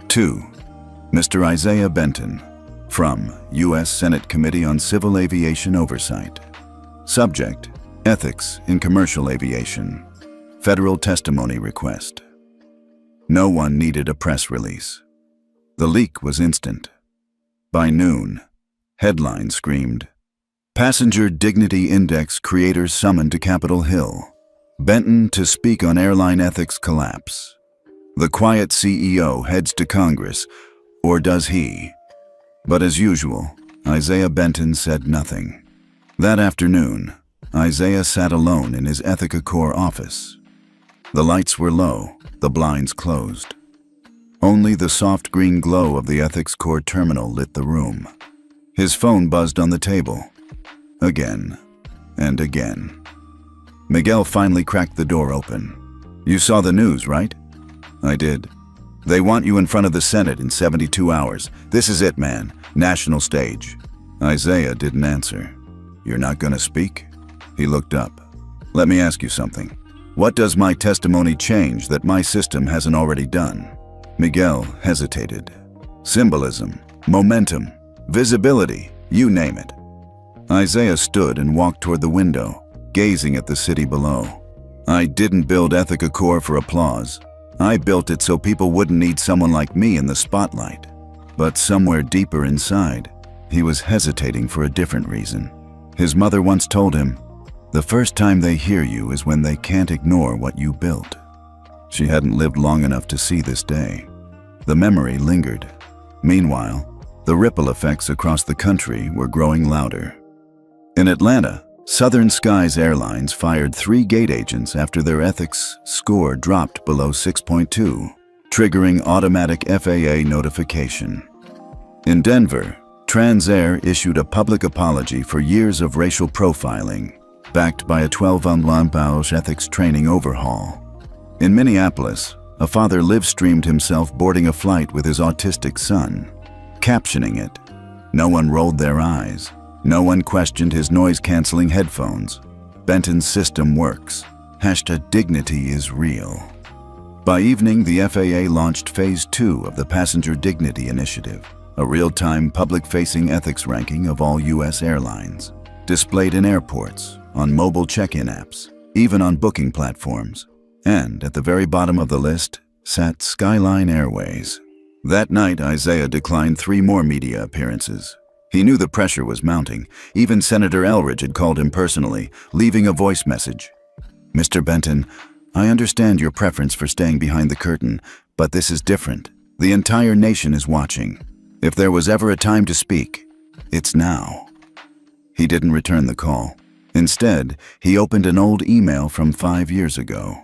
To Mr. Isaiah Benton, from U.S. Senate Committee on Civil Aviation Oversight. Subject, Ethics in Commercial Aviation. Federal testimony request. No one needed a press release. The leak was instant. By noon, headlines screamed, "Passenger Dignity Index creators summoned to Capitol Hill. Benton to speak on airline ethics collapse. The quiet CEO heads to Congress, or does he?" But as usual, Isaiah Benton said nothing. That afternoon, Isaiah sat alone in his Ethica Corps office. The lights were low, the blinds closed. Only the soft green glow of the Ethics Corps terminal lit the room. His phone buzzed on the table. Again and again. Miguel finally cracked the door open. "You saw the news, right?" "I did. They want you in front of the Senate in 72 hours. This is it, man. National stage." Isaiah didn't answer. "You're not gonna speak?" He looked up. "Let me ask you something. What does my testimony change that my system hasn't already done?" Miguel hesitated. "Symbolism, momentum, visibility, you name it." Isaiah stood and walked toward the window, gazing at the city below. I didn't build Ethica Core for applause. I built it so people wouldn't need someone like me in the spotlight. But somewhere deeper inside, he was hesitating for a different reason. His mother once told him, "The first time they hear you is when they can't ignore what you built." She hadn't lived long enough to see this day. The memory lingered. Meanwhile, the ripple effects across the country were growing louder. In Atlanta, Southern Skies Airlines fired 3 gate agents after their ethics score dropped below 6.2, triggering automatic FAA notification. In Denver, Transair issued a public apology for years of racial profiling, backed by a 12-month ethics training overhaul. In Minneapolis, a father live-streamed himself boarding a flight with his autistic son, captioning it. No one rolled their eyes. No one questioned his noise-canceling headphones. Benton's system works. #dignity is real. By evening, the FAA launched Phase 2 of the Passenger Dignity Initiative, a real-time public-facing ethics ranking of all U.S. airlines, displayed in airports, on mobile check-in apps, even on booking platforms. And at the very bottom of the list sat Skyline Airways. That night, Isaiah declined 3 more media appearances. He knew the pressure was mounting. Even Senator Elridge had called him personally, leaving a voice message. "Mr. Benton, I understand your preference for staying behind the curtain, but this is different. The entire nation is watching. If there was ever a time to speak, it's now." He didn't return the call. Instead, he opened an old email from 5 years ago.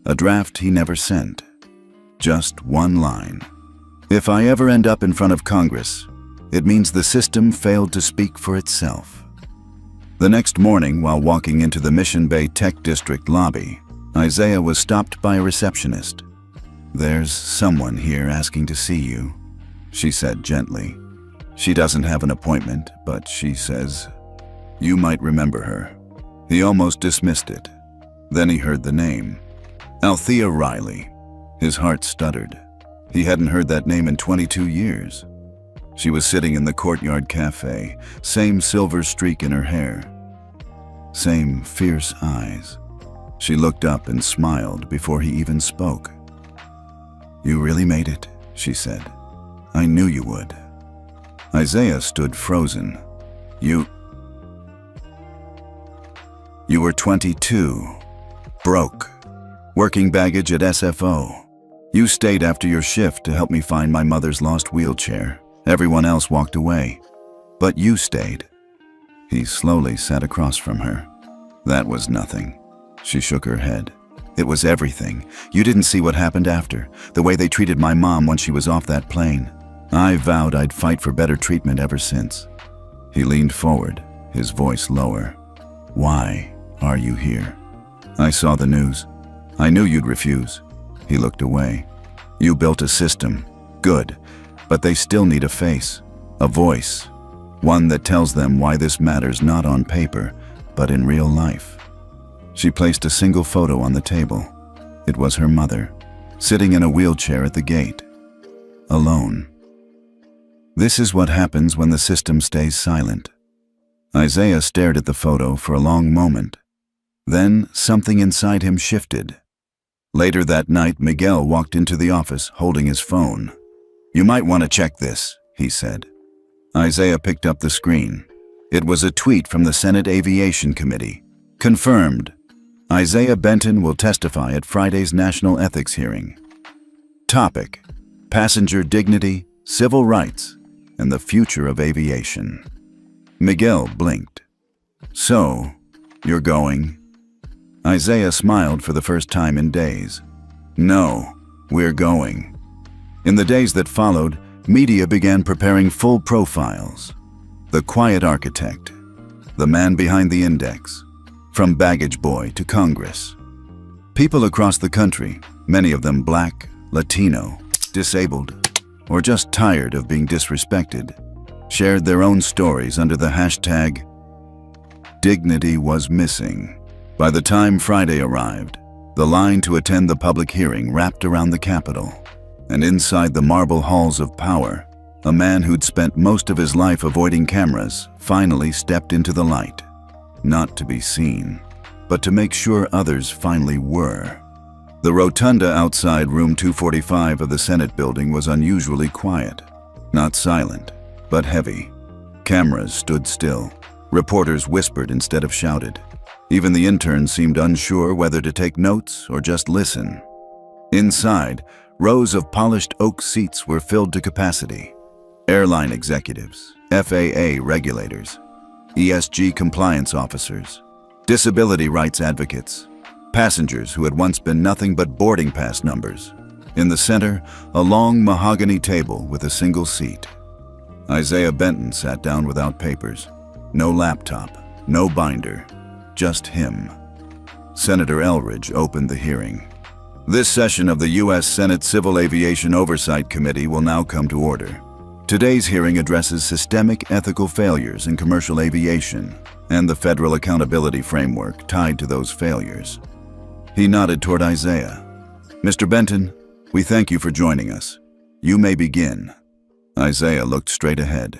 A draft he never sent. Just one line. "If I ever end up in front of Congress, it means the system failed to speak for itself." The next morning, while walking into the Mission Bay Tech District lobby, Isaiah was stopped by a receptionist. "There's someone here asking to see you," she said gently. "She doesn't have an appointment, but she says you might remember her." He almost dismissed it. Then he heard the name. Althea Riley. His heart stuttered. He hadn't heard that name in 22 years. She was sitting in the Courtyard Cafe, same silver streak in her hair, same fierce eyes. She looked up and smiled before he even spoke. "You really made it," she said. "I knew you would." Isaiah stood frozen. You were 22, broke, working baggage at SFO. You stayed after your shift to help me find my mother's lost wheelchair. Everyone else walked away, but you stayed. He slowly sat across from her. "That was nothing." She shook her head. "It was everything. You didn't see what happened after, the way they treated my mom when she was off that plane. I vowed I'd fight for better treatment ever since." He leaned forward, his voice lower. "Why are you here?" "I saw the news. I knew you'd refuse." He looked away. "You built a system. Good. But they still need a face, a voice, one that tells them why this matters not on paper, but in real life." She placed a single photo on the table. It was her mother, sitting in a wheelchair at the gate, alone. This is what happens when the system stays silent. Isaiah stared at the photo for a long moment. Then something inside him shifted. Later that night, Miguel walked into the office holding his phone. "You might want to check this," he said. Isaiah picked up the screen. It was a tweet from the Senate Aviation Committee. Confirmed. Isaiah Benton will testify at Friday's National Ethics Hearing. Topic: Passenger Dignity, Civil Rights, and the Future of Aviation. Miguel blinked. "So, you're going?" Isaiah smiled for the first time in days. "No, we're going." In the days that followed, media began preparing full profiles. The quiet architect, the man behind the index, from baggage boy to Congress. People across the country, many of them Black, Latino, disabled, or just tired of being disrespected, shared their own stories under the hashtag "Dignity was missing." By the time Friday arrived, the line to attend the public hearing wrapped around the Capitol. And inside the marble halls of power, a man who'd spent most of his life avoiding cameras finally stepped into the light, not to be seen, but to make sure others finally were. The rotunda outside room 245 of the Senate building was unusually quiet, not silent, but heavy. Cameras stood still. Reporters whispered instead of shouted. Even the interns seemed unsure whether to take notes or just listen. Inside, rows of polished oak seats were filled to capacity. Airline executives, FAA regulators, ESG compliance officers, disability rights advocates, passengers who had once been nothing but boarding pass numbers. In the center, a long mahogany table with a single seat. Isaiah Benton sat down without papers. No laptop, no binder, just him. Senator Elridge opened the hearing. This session of the U.S. Senate Civil Aviation Oversight Committee will now come to order. Today's hearing addresses systemic ethical failures in commercial aviation and the federal accountability framework tied to those failures. He nodded toward Isaiah. Mr. Benton, we thank you for joining us. You may begin. Isaiah looked straight ahead.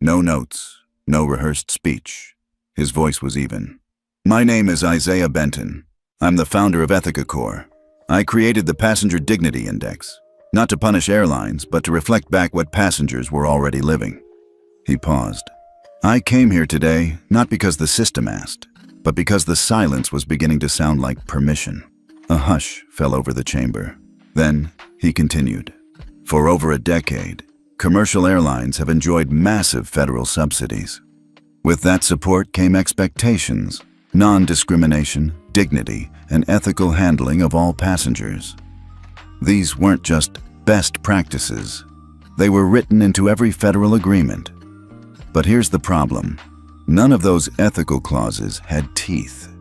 No notes, no rehearsed speech. His voice was even. My name is Isaiah Benton. I'm the founder of Ethica Corps. I created the Passenger Dignity Index, not to punish airlines, but to reflect back what passengers were already living. He paused. I came here today not because the system asked, but because the silence was beginning to sound like permission. A hush fell over the chamber. Then he continued. For over a decade, commercial airlines have enjoyed massive federal subsidies. With that support came expectations, non-discrimination, dignity, and ethical handling of all passengers. These weren't just best practices. They were written into every federal agreement. But here's the problem. None of those ethical clauses had teeth.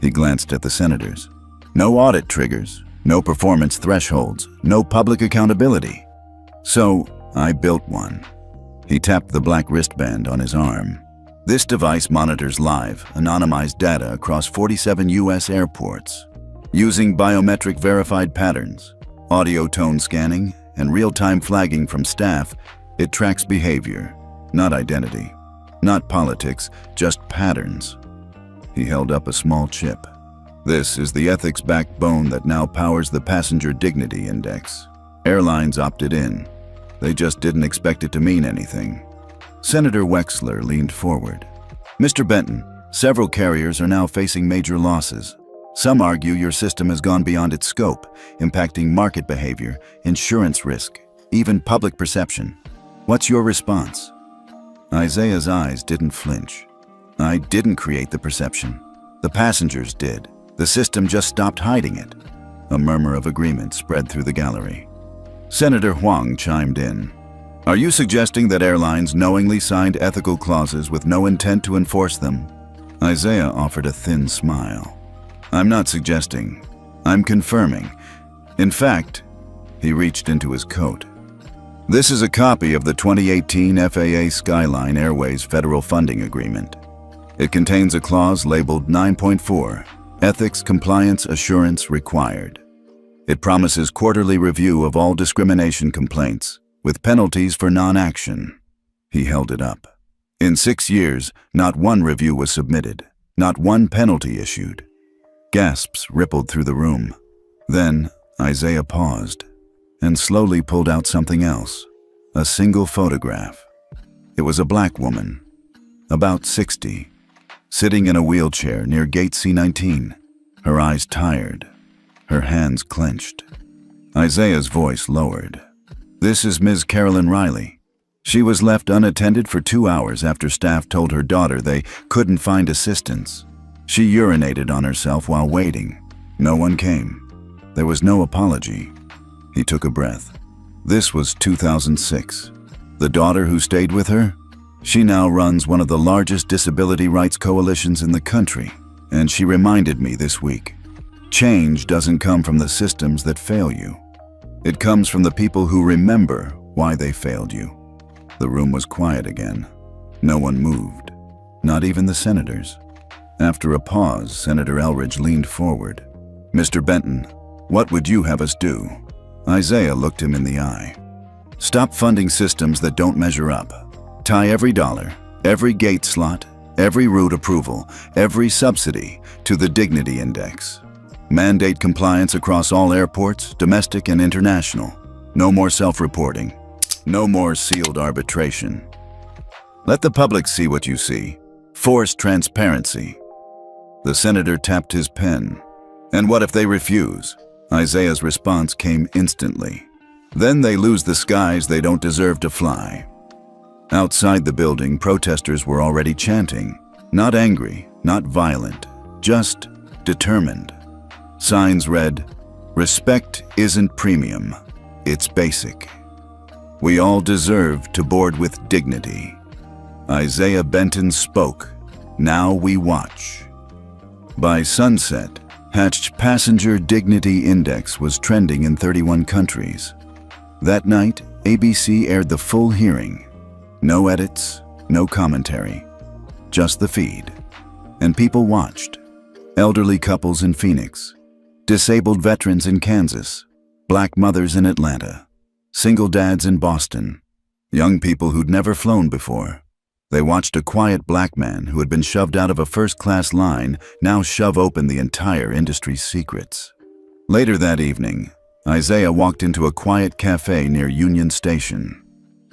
He glanced at the senators. No audit triggers, no performance thresholds, no public accountability. So I built one. He tapped the black wristband on his arm. This device monitors live, anonymized data across 47 U.S. airports. Using biometric verified patterns, audio tone scanning, and real-time flagging from staff, it tracks behavior, not identity. Not politics, just patterns. He held up a small chip. This is the ethics backbone that now powers the Passenger Dignity Index. Airlines opted in. They just didn't expect it to mean anything. Senator Wexler leaned forward. Mr. Benton, several carriers are now facing major losses. Some argue your system has gone beyond its scope, impacting market behavior, insurance risk, even public perception. What's your response? Isaiah's eyes didn't flinch. I didn't create the perception. The passengers did. The system just stopped hiding it. A murmur of agreement spread through the gallery. Senator Huang chimed in. Are you suggesting that airlines knowingly signed ethical clauses with no intent to enforce them? Isaiah offered a thin smile. I'm not suggesting. I'm confirming. In fact, he reached into his coat. This is a copy of the 2018 FAA Skyline Airways Federal Funding Agreement. It contains a clause labeled 9.4, Ethics Compliance Assurance Required. It promises quarterly review of all discrimination complaints, with penalties for non-action. He held it up. In 6 years, not one review was submitted, not one penalty issued. Gasps rippled through the room. Then, Isaiah paused and slowly pulled out something else, a single photograph. It was a black woman, about 60, sitting in a wheelchair near gate C19, her eyes tired, her hands clenched. Isaiah's voice lowered. This is Ms. Carolyn Riley. She was left unattended for 2 hours after staff told her daughter they couldn't find assistance. She urinated on herself while waiting. No one came. There was no apology. He took a breath. This was 2006. The daughter who stayed with her? She now runs one of the largest disability rights coalitions in the country, and she reminded me this week. Change doesn't come from the systems that fail you. It comes from the people who remember why they failed you. The room was quiet again. No one moved, not even the senators. After a pause, Senator Elridge leaned forward. Mr. Benton, what would you have us do? Isaiah looked him in the eye. Stop funding systems that don't measure up. Tie every dollar, Every gate slot, every route approval, every subsidy to the Dignity Index. Mandate compliance across all airports, domestic and international. No more self-reporting. No more sealed arbitration. Let the public see what you see. Force transparency. The senator tapped his pen. And what if they refuse? Isaiah's response came instantly. Then they lose the skies they don't deserve to fly. Outside the building, protesters were already chanting. Not angry, not violent, just determined. Signs read, "Respect isn't premium, it's basic. We all deserve to board with dignity." Isaiah Benton spoke. Now we watch. By sunset, Hatched Passenger Dignity Index was trending in 31 countries. That night, ABC aired the full hearing. No edits, no commentary, just the feed. And people watched. Elderly couples in Phoenix, disabled veterans in Kansas, black mothers in Atlanta, single dads in Boston, young people who'd never flown before. They watched a quiet black man who had been shoved out of a first-class line now shove open the entire industry's secrets. Later that evening, Isaiah walked into a quiet cafe near Union Station.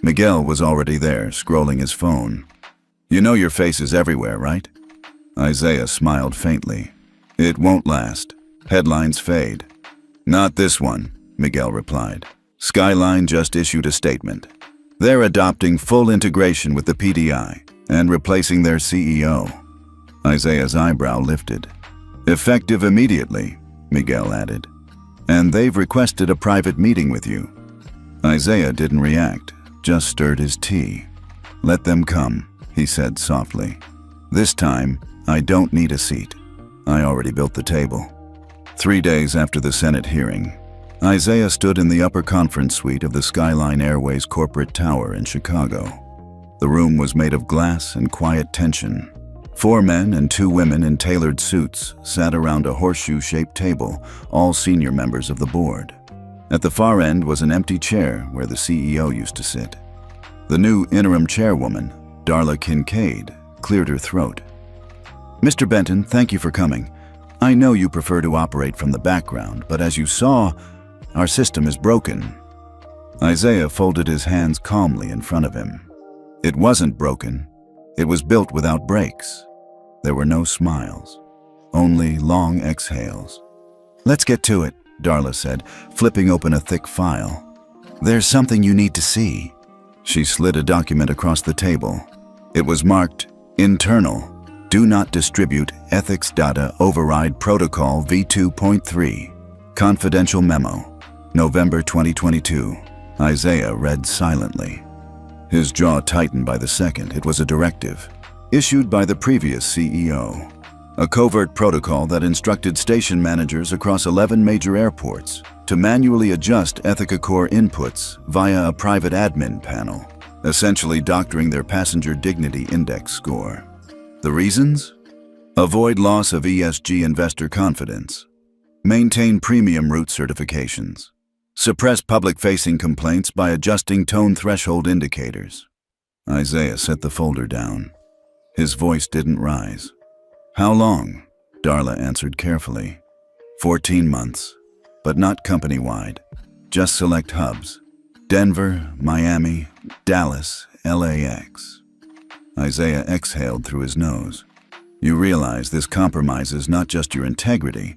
Miguel was already there, scrolling his phone. "You know your face is everywhere, right?" Isaiah smiled faintly. "It won't last. Headlines fade." "Not this one," Miguel replied. "Skyline just issued a statement. They're adopting full integration with the PDI and replacing their CEO." Isaiah's eyebrow lifted. "Effective immediately," Miguel added. "And they've requested a private meeting with you." Isaiah didn't react, just stirred his tea. "Let them come," he said softly. "This time, I don't need a seat. I already built the table." 3 days after the Senate hearing, Isaiah stood in the upper conference suite of the Skyline Airways corporate tower in Chicago. The room was made of glass and quiet tension. 4 men and 2 women in tailored suits sat around a horseshoe-shaped table, all senior members of the board. At the far end was an empty chair where the CEO used to sit. The new interim chairwoman, Darla Kincaid, cleared her throat. "Mr. Benton, thank you for coming. I know you prefer to operate from the background, but as you saw, our system is broken." Isaiah folded his hands calmly in front of him. It wasn't broken. It was built without breaks. There were no smiles, only long exhales. "Let's get to it," Darla said, flipping open a thick file. "There's something you need to see." She slid a document across the table. It was marked, "Internal. Do not distribute ethics data override protocol V2.3. Confidential memo. November 2022. Isaiah read silently. His jaw tightened by the second. It was a directive, issued by the previous CEO. A covert protocol that instructed station managers across 11 major airports to manually adjust Ethica Core inputs via a private admin panel, essentially doctoring their passenger dignity index score. The reasons? Avoid loss of ESG investor confidence. Maintain premium route certifications. Suppress public-facing complaints by adjusting tone threshold indicators. Isaiah set the folder down. His voice didn't rise. "How long?" Darla answered carefully. 14 months, but not company-wide. Just select hubs. Denver, Miami, Dallas, LAX. Isaiah exhaled through his nose. "You realize this compromises not just your integrity,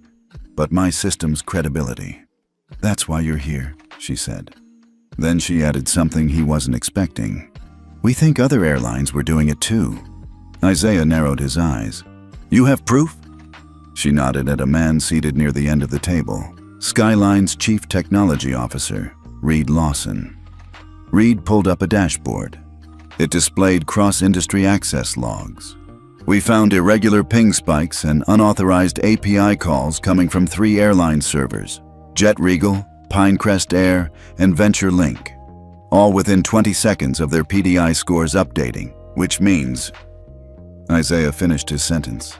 but my system's credibility. That's why you're here," she said. Then she added something he wasn't expecting. "We think other airlines were doing it too." Isaiah narrowed his eyes. "You have proof?" She nodded at a man seated near the end of the table, Skyline's Chief Technology Officer, Reed Lawson. Reed pulled up a dashboard. It displayed cross-industry access logs. "We found irregular ping spikes and unauthorized API calls coming from 3 airline servers, Jet Regal, Pinecrest Air, and Venture Link, all within 20 seconds of their PDI scores updating, which means..." Isaiah finished his sentence.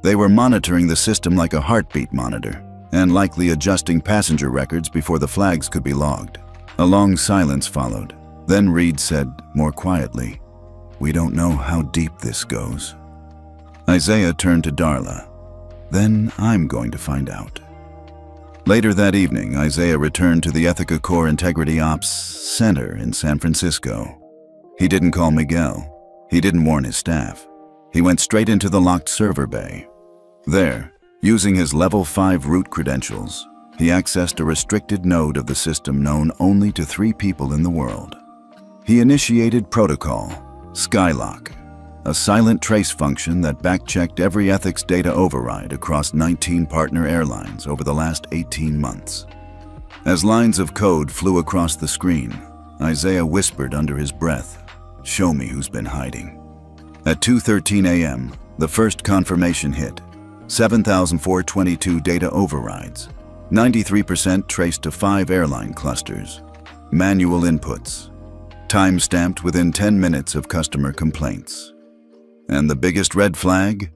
"They were monitoring the system like a heartbeat monitor, and likely adjusting passenger records before the flags could be logged." A long silence followed. Then Reed said, more quietly, We don't know how deep this goes. Isaiah turned to Darla. Then I'm going to find out. Later that evening, Isaiah returned to the Ethica Core Integrity Ops Center in San Francisco. He didn't call Miguel. He didn't warn his staff. He went straight into the locked server bay. There, using his Level 5 root credentials, he accessed a restricted node of the system known only to 3 people in the world. He initiated Protocol Skylock, a silent trace function that back-checked every ethics data override across 19 partner airlines over the last 18 months. As lines of code flew across the screen, Isaiah whispered under his breath, "Show me who's been hiding." At 2:13 a.m., the first confirmation hit: 7,422 data overrides, 93% traced to 5 airline clusters, manual inputs, time-stamped within 10 minutes of customer complaints. And the biggest red flag?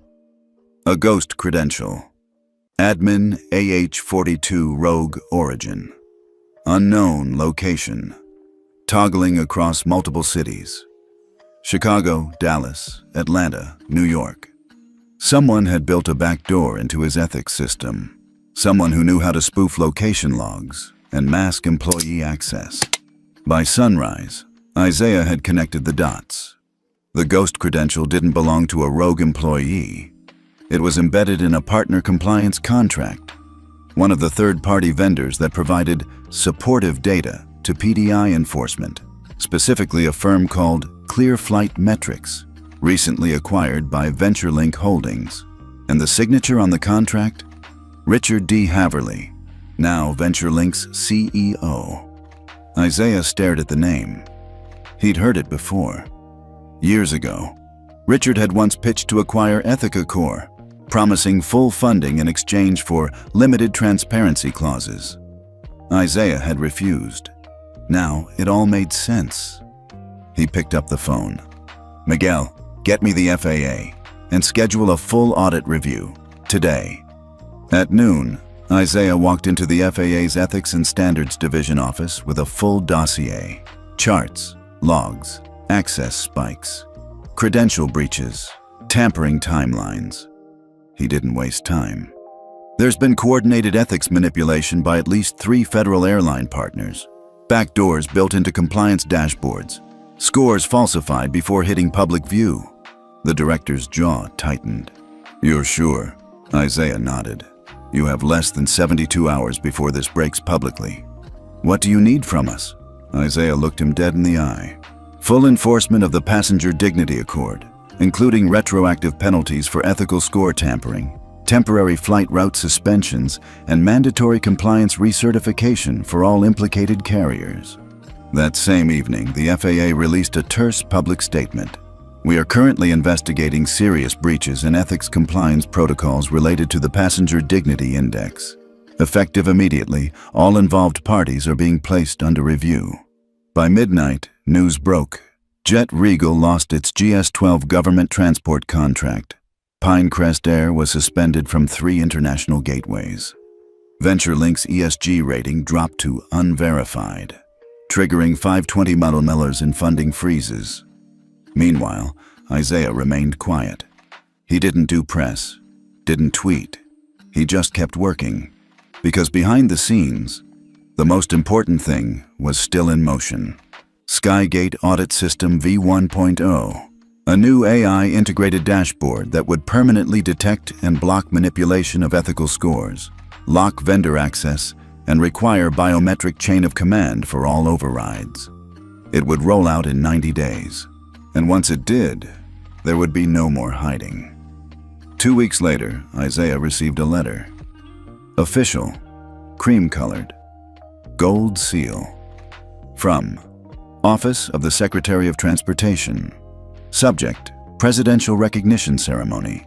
A ghost credential. Admin AH42 Rogue Origin. Unknown location. Toggling across multiple cities. Chicago, Dallas, Atlanta, New York. Someone had built a backdoor into his ethics system. Someone who knew how to spoof location logs and mask employee access. By sunrise, Isaiah had connected the dots. The ghost credential didn't belong to a rogue employee. It was embedded in a partner compliance contract, one of the third-party vendors that provided supportive data to PDI enforcement, specifically a firm called Clear Flight Metrics, recently acquired by VentureLink Holdings. And the signature on the contract? Richard D. Haverly, now VentureLink's CEO. Isaiah stared at the name. He'd heard it before. Years ago, Richard had once pitched to acquire Ethica Core, promising full funding in exchange for limited transparency clauses. Isaiah had refused. Now it all made sense. He picked up the phone. "Miguel, get me the FAA and schedule a full audit review today." At noon, Isaiah walked into the FAA's Ethics and Standards Division office with a full dossier: charts, logs, access spikes, credential breaches, tampering timelines. He didn't waste time. There's been coordinated ethics manipulation by at least 3 federal airline partners, backdoors built into compliance dashboards, scores falsified before hitting public view. The director's jaw tightened. "You're sure?" Isaiah nodded. "You have less than 72 hours before this breaks publicly. What do you need from us?" Isaiah looked him dead in the eye. "Full enforcement of the Passenger Dignity Accord, including retroactive penalties for ethical score tampering, temporary flight route suspensions, and mandatory compliance recertification for all implicated carriers." That same evening, the FAA released a terse public statement. "We are currently investigating serious breaches in ethics compliance protocols related to the Passenger Dignity Index. Effective immediately, all involved parties are being placed under review." By midnight, news broke. Jet Regal lost its GS-12 government transport contract. Pinecrest Air was suspended from 3 international gateways. VentureLink's ESG rating dropped to unverified, triggering 520 million in funding freezes. Meanwhile, Isaiah remained quiet. He didn't do press, didn't tweet. He just kept working, because behind the scenes, the most important thing was still in motion. Skygate Audit System V1.0, a new AI-integrated dashboard that would permanently detect and block manipulation of ethical scores, lock vendor access, and require biometric chain of command for all overrides. It would roll out in 90 days, and once it did, there would be no more hiding. 2 weeks later, Isaiah received a letter. Official, cream-colored, gold seal. From Office of the Secretary of Transportation. Subject: Presidential Recognition Ceremony.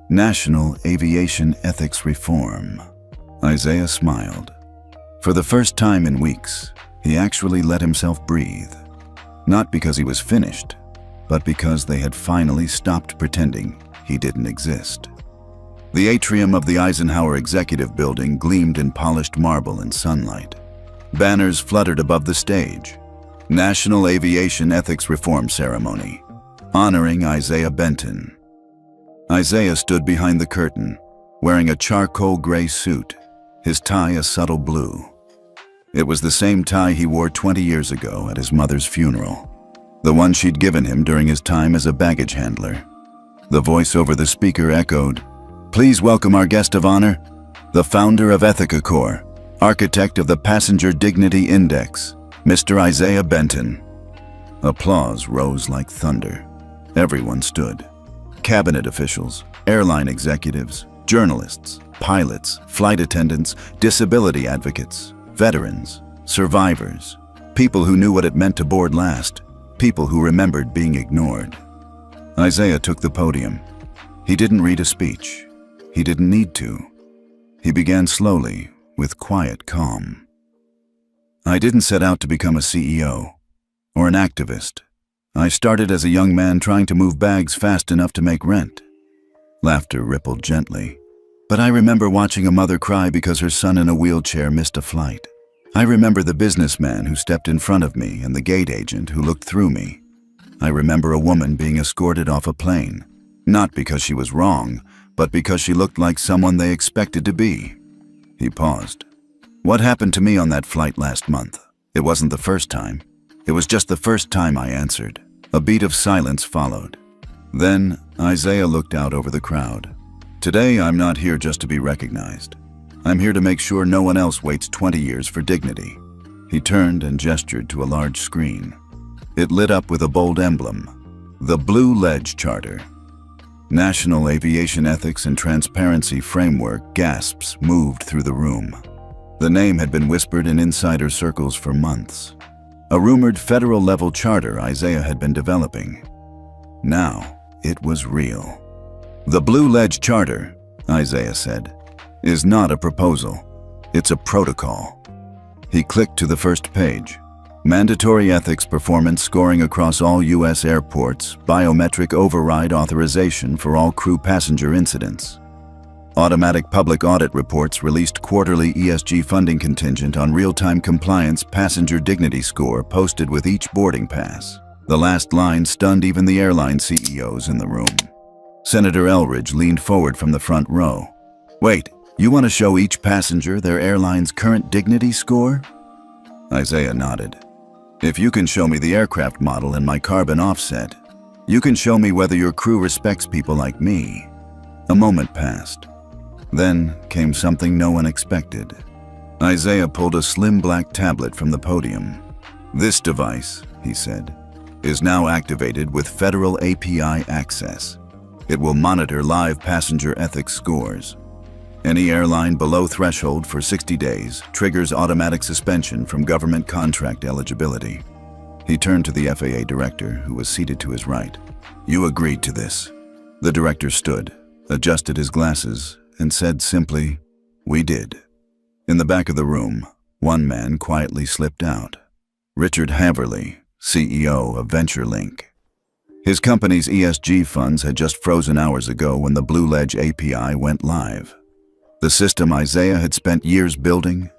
National Aviation Ethics Reform. Isaiah smiled. For the first time in weeks, he actually let himself breathe. Not because he was finished, but because they had finally stopped pretending he didn't exist. The atrium of the Eisenhower Executive Building gleamed in polished marble and sunlight. Banners fluttered above the stage. National Aviation Ethics Reform Ceremony. Honoring Isaiah Benton. Isaiah stood behind the curtain, wearing a charcoal gray suit, his tie a subtle blue. It was the same tie he wore 20 years ago at his mother's funeral, the one she'd given him during his time as a baggage handler. The voice over the speaker echoed, "Please welcome our guest of honor, the founder of Ethica Corps, architect of the Passenger Dignity Index, Mr. Isaiah Benton." Applause rose like thunder. Everyone stood. Cabinet officials, airline executives, journalists, pilots, flight attendants, disability advocates, veterans, survivors, people who knew what it meant to board last, people who remembered being ignored. Isaiah took the podium. He didn't read a speech. He didn't need to. He began slowly, with quiet calm. "I didn't set out to become a CEO or an activist. I started as a young man trying to move bags fast enough to make rent." Laughter rippled gently. "But I remember watching a mother cry because her son in a wheelchair missed a flight. I remember the businessman who stepped in front of me and the gate agent who looked through me. I remember a woman being escorted off a plane, not because she was wrong, but because she looked like someone they expected to be." He paused. "What happened to me on that flight last month? It wasn't the first time. It was just the first time," I answered. A beat of silence followed. Then Isaiah looked out over the crowd. "Today, I'm not here just to be recognized. I'm here to make sure no one else waits 20 years for dignity." He turned and gestured to a large screen. It lit up with a bold emblem, the Blue Ledge Charter. National Aviation Ethics and Transparency Framework gasps moved through the room. The name had been whispered in insider circles for months. A rumored federal-level charter Isaiah had been developing. Now, it was real. "The Blue Ledge Charter," Isaiah said, "is not a proposal. It's a protocol." He clicked to the first page. Mandatory ethics performance scoring across all U.S. airports, biometric override authorization for all crew passenger incidents. Automatic public audit reports released quarterly ESG funding contingent on real-time compliance passenger dignity score posted with each boarding pass. The last line stunned even the airline CEOs in the room. Senator Elridge leaned forward from the front row. "Wait, you want to show each passenger their airline's current dignity score?" Isaiah nodded. "If you can show me the aircraft model and my carbon offset, you can show me whether your crew respects people like me." A moment passed. Then came something no one expected. Isaiah pulled a slim black tablet from the podium. "This device," he said, "is now activated with federal API access. It will monitor live passenger ethics scores. Any airline below threshold for 60 days triggers automatic suspension from government contract eligibility." He turned to the FAA director, who was seated to his right. "You agreed to this." The director stood, adjusted his glasses, and said simply, "We did." In the back of the room, one man quietly slipped out. Richard Haverly, CEO of VentureLink. His company's ESG funds had just frozen hours ago when the Blue Ledge API went live. The system Isaiah had spent years building,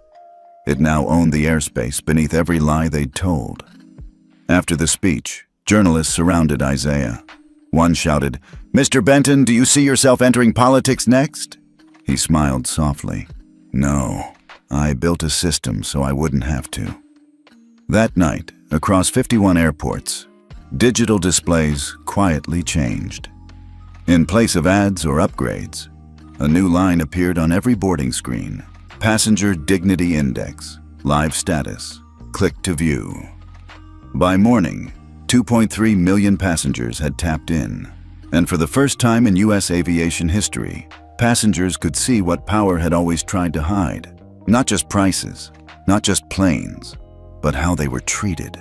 it now owned the airspace beneath every lie they'd told. After the speech, journalists surrounded Isaiah. One shouted, "Mr. Benton, do you see yourself entering politics next?" He smiled softly. "No, I built a system so I wouldn't have to." That night, across 51 airports, digital displays quietly changed. In place of ads or upgrades, a new line appeared on every boarding screen. Passenger Dignity Index, live status, click to view. By morning, 2.3 million passengers had tapped in, and for the first time in U.S. aviation history, passengers could see what power had always tried to hide. Not just prices, not just planes, but how they were treated.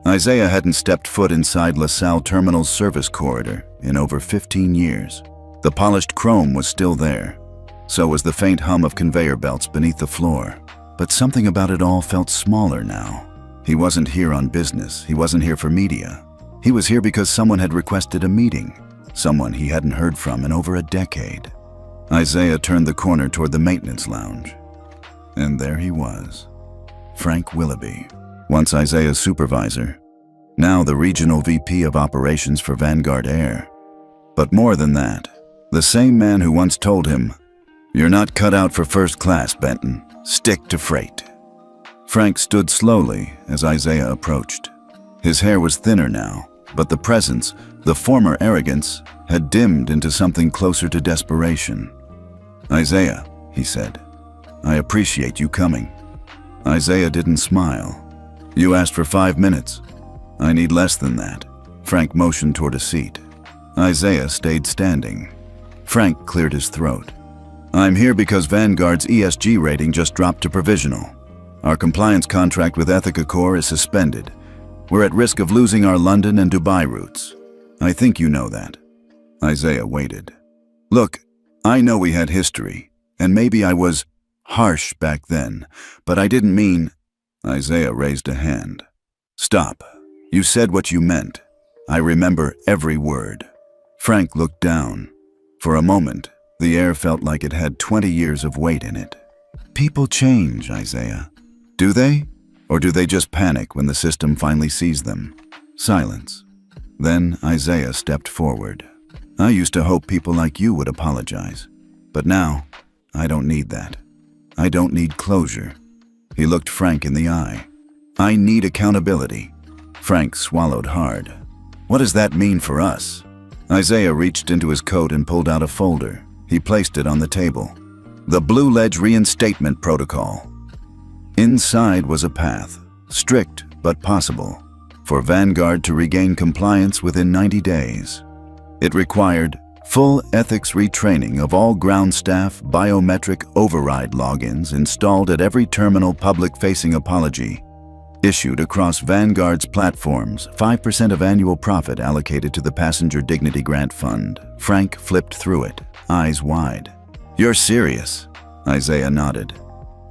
Isaiah hadn't stepped foot inside LaSalle Terminal's service corridor in over 15 years. The polished chrome was still there. So was the faint hum of conveyor belts beneath the floor. But something about it all felt smaller now. He wasn't here on business. He wasn't here for media. He was here because someone had requested a meeting. Someone he hadn't heard from in over a decade. Isaiah turned the corner toward the maintenance lounge. And there he was. Frank Willoughby, once Isaiah's supervisor, now the regional VP of operations for Vanguard Air. But more than that, the same man who once told him, "You're not cut out for first class, Benton. Stick to freight." Frank stood slowly as Isaiah approached. His hair was thinner now, but the presence, the former arrogance, had dimmed into something closer to desperation. "Isaiah," he said, "I appreciate you coming." Isaiah didn't smile. "You asked for 5 minutes. I need less than that." Frank motioned toward a seat. Isaiah stayed standing. Frank cleared his throat. "I'm here because Vanguard's ESG rating just dropped to provisional. Our compliance contract with Ethica Corps is suspended. We're at risk of losing our London and Dubai routes. I think you know that." Isaiah waited. "Look, I know we had history, and maybe I was harsh back then, but I didn't mean—" Isaiah raised a hand. "Stop. You said what you meant. I remember every word." Frank looked down. For a moment, the air felt like it had 20 years of weight in it. "People change, Isaiah. Do they? Or do they just panic when the system finally sees them?" Silence. Then Isaiah stepped forward. "I used to hope people like you would apologize. But now, I don't need that. I don't need closure." He looked Frank in the eye. "I need accountability." Frank swallowed hard. "What does that mean for us?" Isaiah reached into his coat and pulled out a folder. He placed it on the table. "The Blue Ledge Reinstatement Protocol." Inside was a path, strict but possible, for Vanguard to regain compliance within 90 days. It required full ethics retraining of all ground staff, biometric override logins installed at every terminal, public-facing apology issued across Vanguard's platforms, 5% of annual profit allocated to the Passenger Dignity Grant Fund. Frank flipped through it, eyes wide. "You're serious?" Isaiah nodded.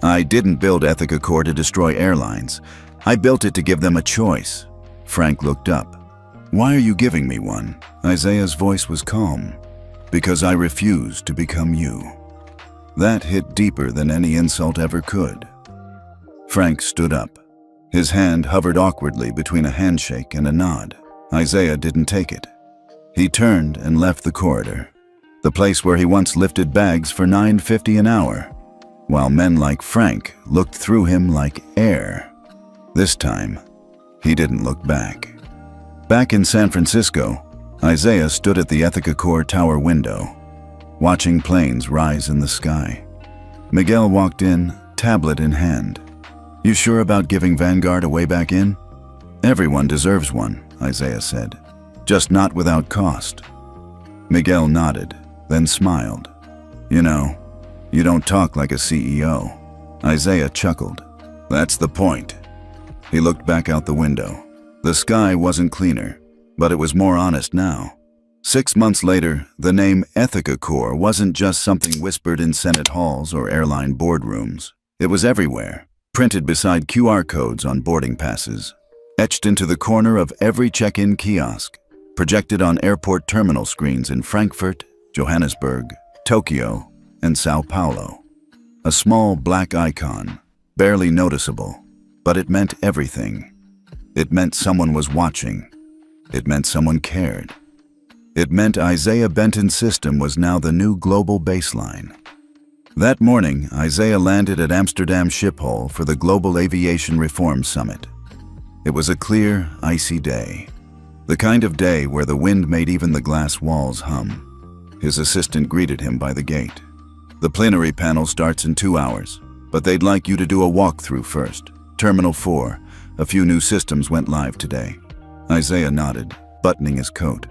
"I didn't build Ethica Corps to destroy airlines. I built it to give them a choice." Frank looked up. "Why are you giving me one?" Isaiah's voice was calm. "Because I refuse to become you." That hit deeper than any insult ever could. Frank stood up. His hand hovered awkwardly between a handshake and a nod. Isaiah didn't take it. He turned and left the corridor, the place where he once lifted bags for $9.50 an hour, while men like Frank looked through him like air. This time, he didn't look back. Back in San Francisco, Isaiah stood at the Ethica Corps tower window, watching planes rise in the sky. Miguel walked in, tablet in hand. "You sure about giving Vanguard a way back in?" "Everyone deserves one," Isaiah said. "Just not without cost." Miguel nodded, then smiled. "You know, you don't talk like a CEO." Isaiah chuckled. "That's the point." He looked back out the window. The sky wasn't cleaner, but it was more honest now. 6 months later, the name Ethica Corps wasn't just something whispered in Senate halls or airline boardrooms. It was everywhere, printed beside QR codes on boarding passes, etched into the corner of every check-in kiosk, projected on airport terminal screens in Frankfurt, Johannesburg, Tokyo, and Sao Paulo. A small black icon, barely noticeable, but it meant everything. It meant someone was watching. It meant someone cared. It meant Isaiah Benton's system was now the new global baseline. That morning, Isaiah landed at Amsterdam Schiphol for the Global Aviation Reform Summit. It was a clear, icy day. The kind of day where the wind made even the glass walls hum. His assistant greeted him by the gate. "The plenary panel starts in 2 hours, but they'd like you to do a walkthrough first. Terminal 4, a few new systems went live today." Isaiah nodded, buttoning his coat.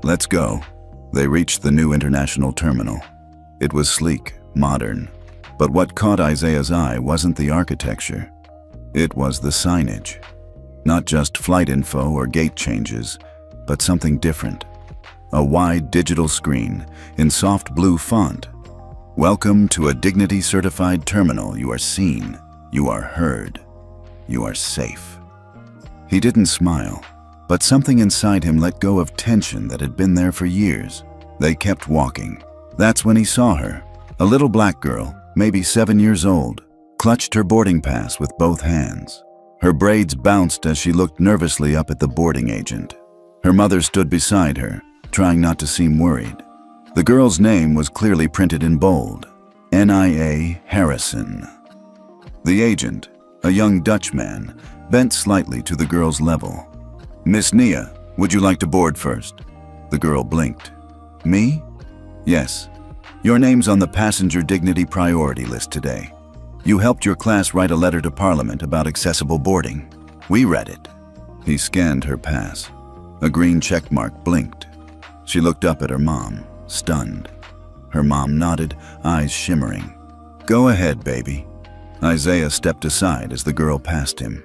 "Let's go." They reached the new international terminal. It was sleek, modern, but what caught Isaiah's eye wasn't the architecture. It was the signage. Not just flight info or gate changes, but something different. A wide digital screen in soft blue font. "Welcome to a Dignity-certified terminal. You are seen. You are heard. You are safe." He didn't smile, but something inside him let go of tension that had been there for years. They kept walking. That's when he saw her. A little black girl, maybe 7 years old, clutched her boarding pass with both hands. Her braids bounced as she looked nervously up at the boarding agent. Her mother stood beside her, trying not to seem worried. The girl's name was clearly printed in bold, Nia Harrison. The agent, a young Dutch man, bent slightly to the girl's level. "Miss Nia, would you like to board first?" The girl blinked. "Me?" "Yes. Your name's on the passenger dignity priority list today. You helped your class write a letter to Parliament about accessible boarding. We read it." He scanned her pass. A green check mark blinked. She looked up at her mom, stunned. Her mom nodded, eyes shimmering. "Go ahead, baby." Isaiah stepped aside as the girl passed him.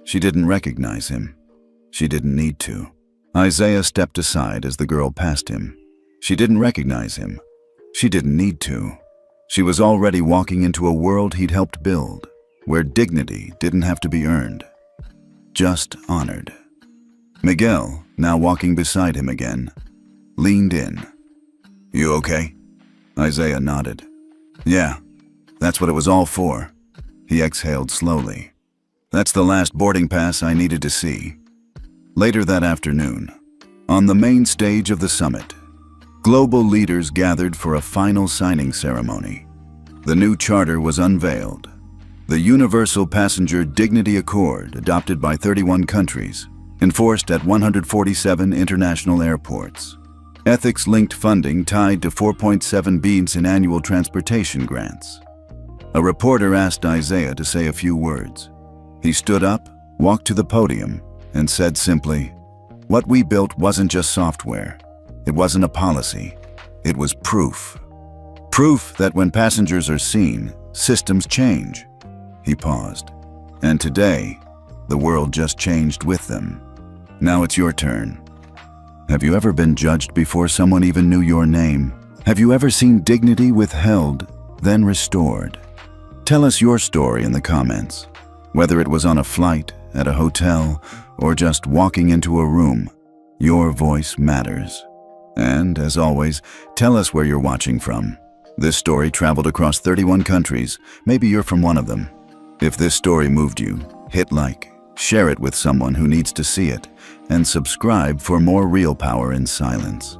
She didn't recognize him. She didn't need to. Isaiah stepped aside as the girl passed him. She didn't recognize him. She didn't need to. She was already walking into a world he'd helped build, where dignity didn't have to be earned, just honored. Miguel, now walking beside him again, leaned in. "You okay?" Isaiah nodded. "Yeah, that's what it was all for." He exhaled slowly. "That's the last boarding pass I needed to see." Later that afternoon, on the main stage of the summit, global leaders gathered for a final signing ceremony. The new charter was unveiled. The Universal Passenger Dignity Accord, adopted by 31 countries, enforced at 147 international airports. Ethics-linked funding tied to 4.7 billion in annual transportation grants. A reporter asked Isaiah to say a few words. He stood up, walked to the podium, and said simply, "What we built wasn't just software. It wasn't a policy. It was proof. Proof that when passengers are seen, systems change." He paused. "And today, the world just changed with them. Now it's your turn. Have you ever been judged before someone even knew your name? Have you ever seen dignity withheld, then restored? Tell us your story in the comments. Whether it was on a flight, at a hotel, or just walking into a room, your voice matters. And, as always, tell us where you're watching from. This story traveled across 31 countries. Maybe you're from one of them. If this story moved you, hit like, share it with someone who needs to see it, and subscribe for more real power in silence.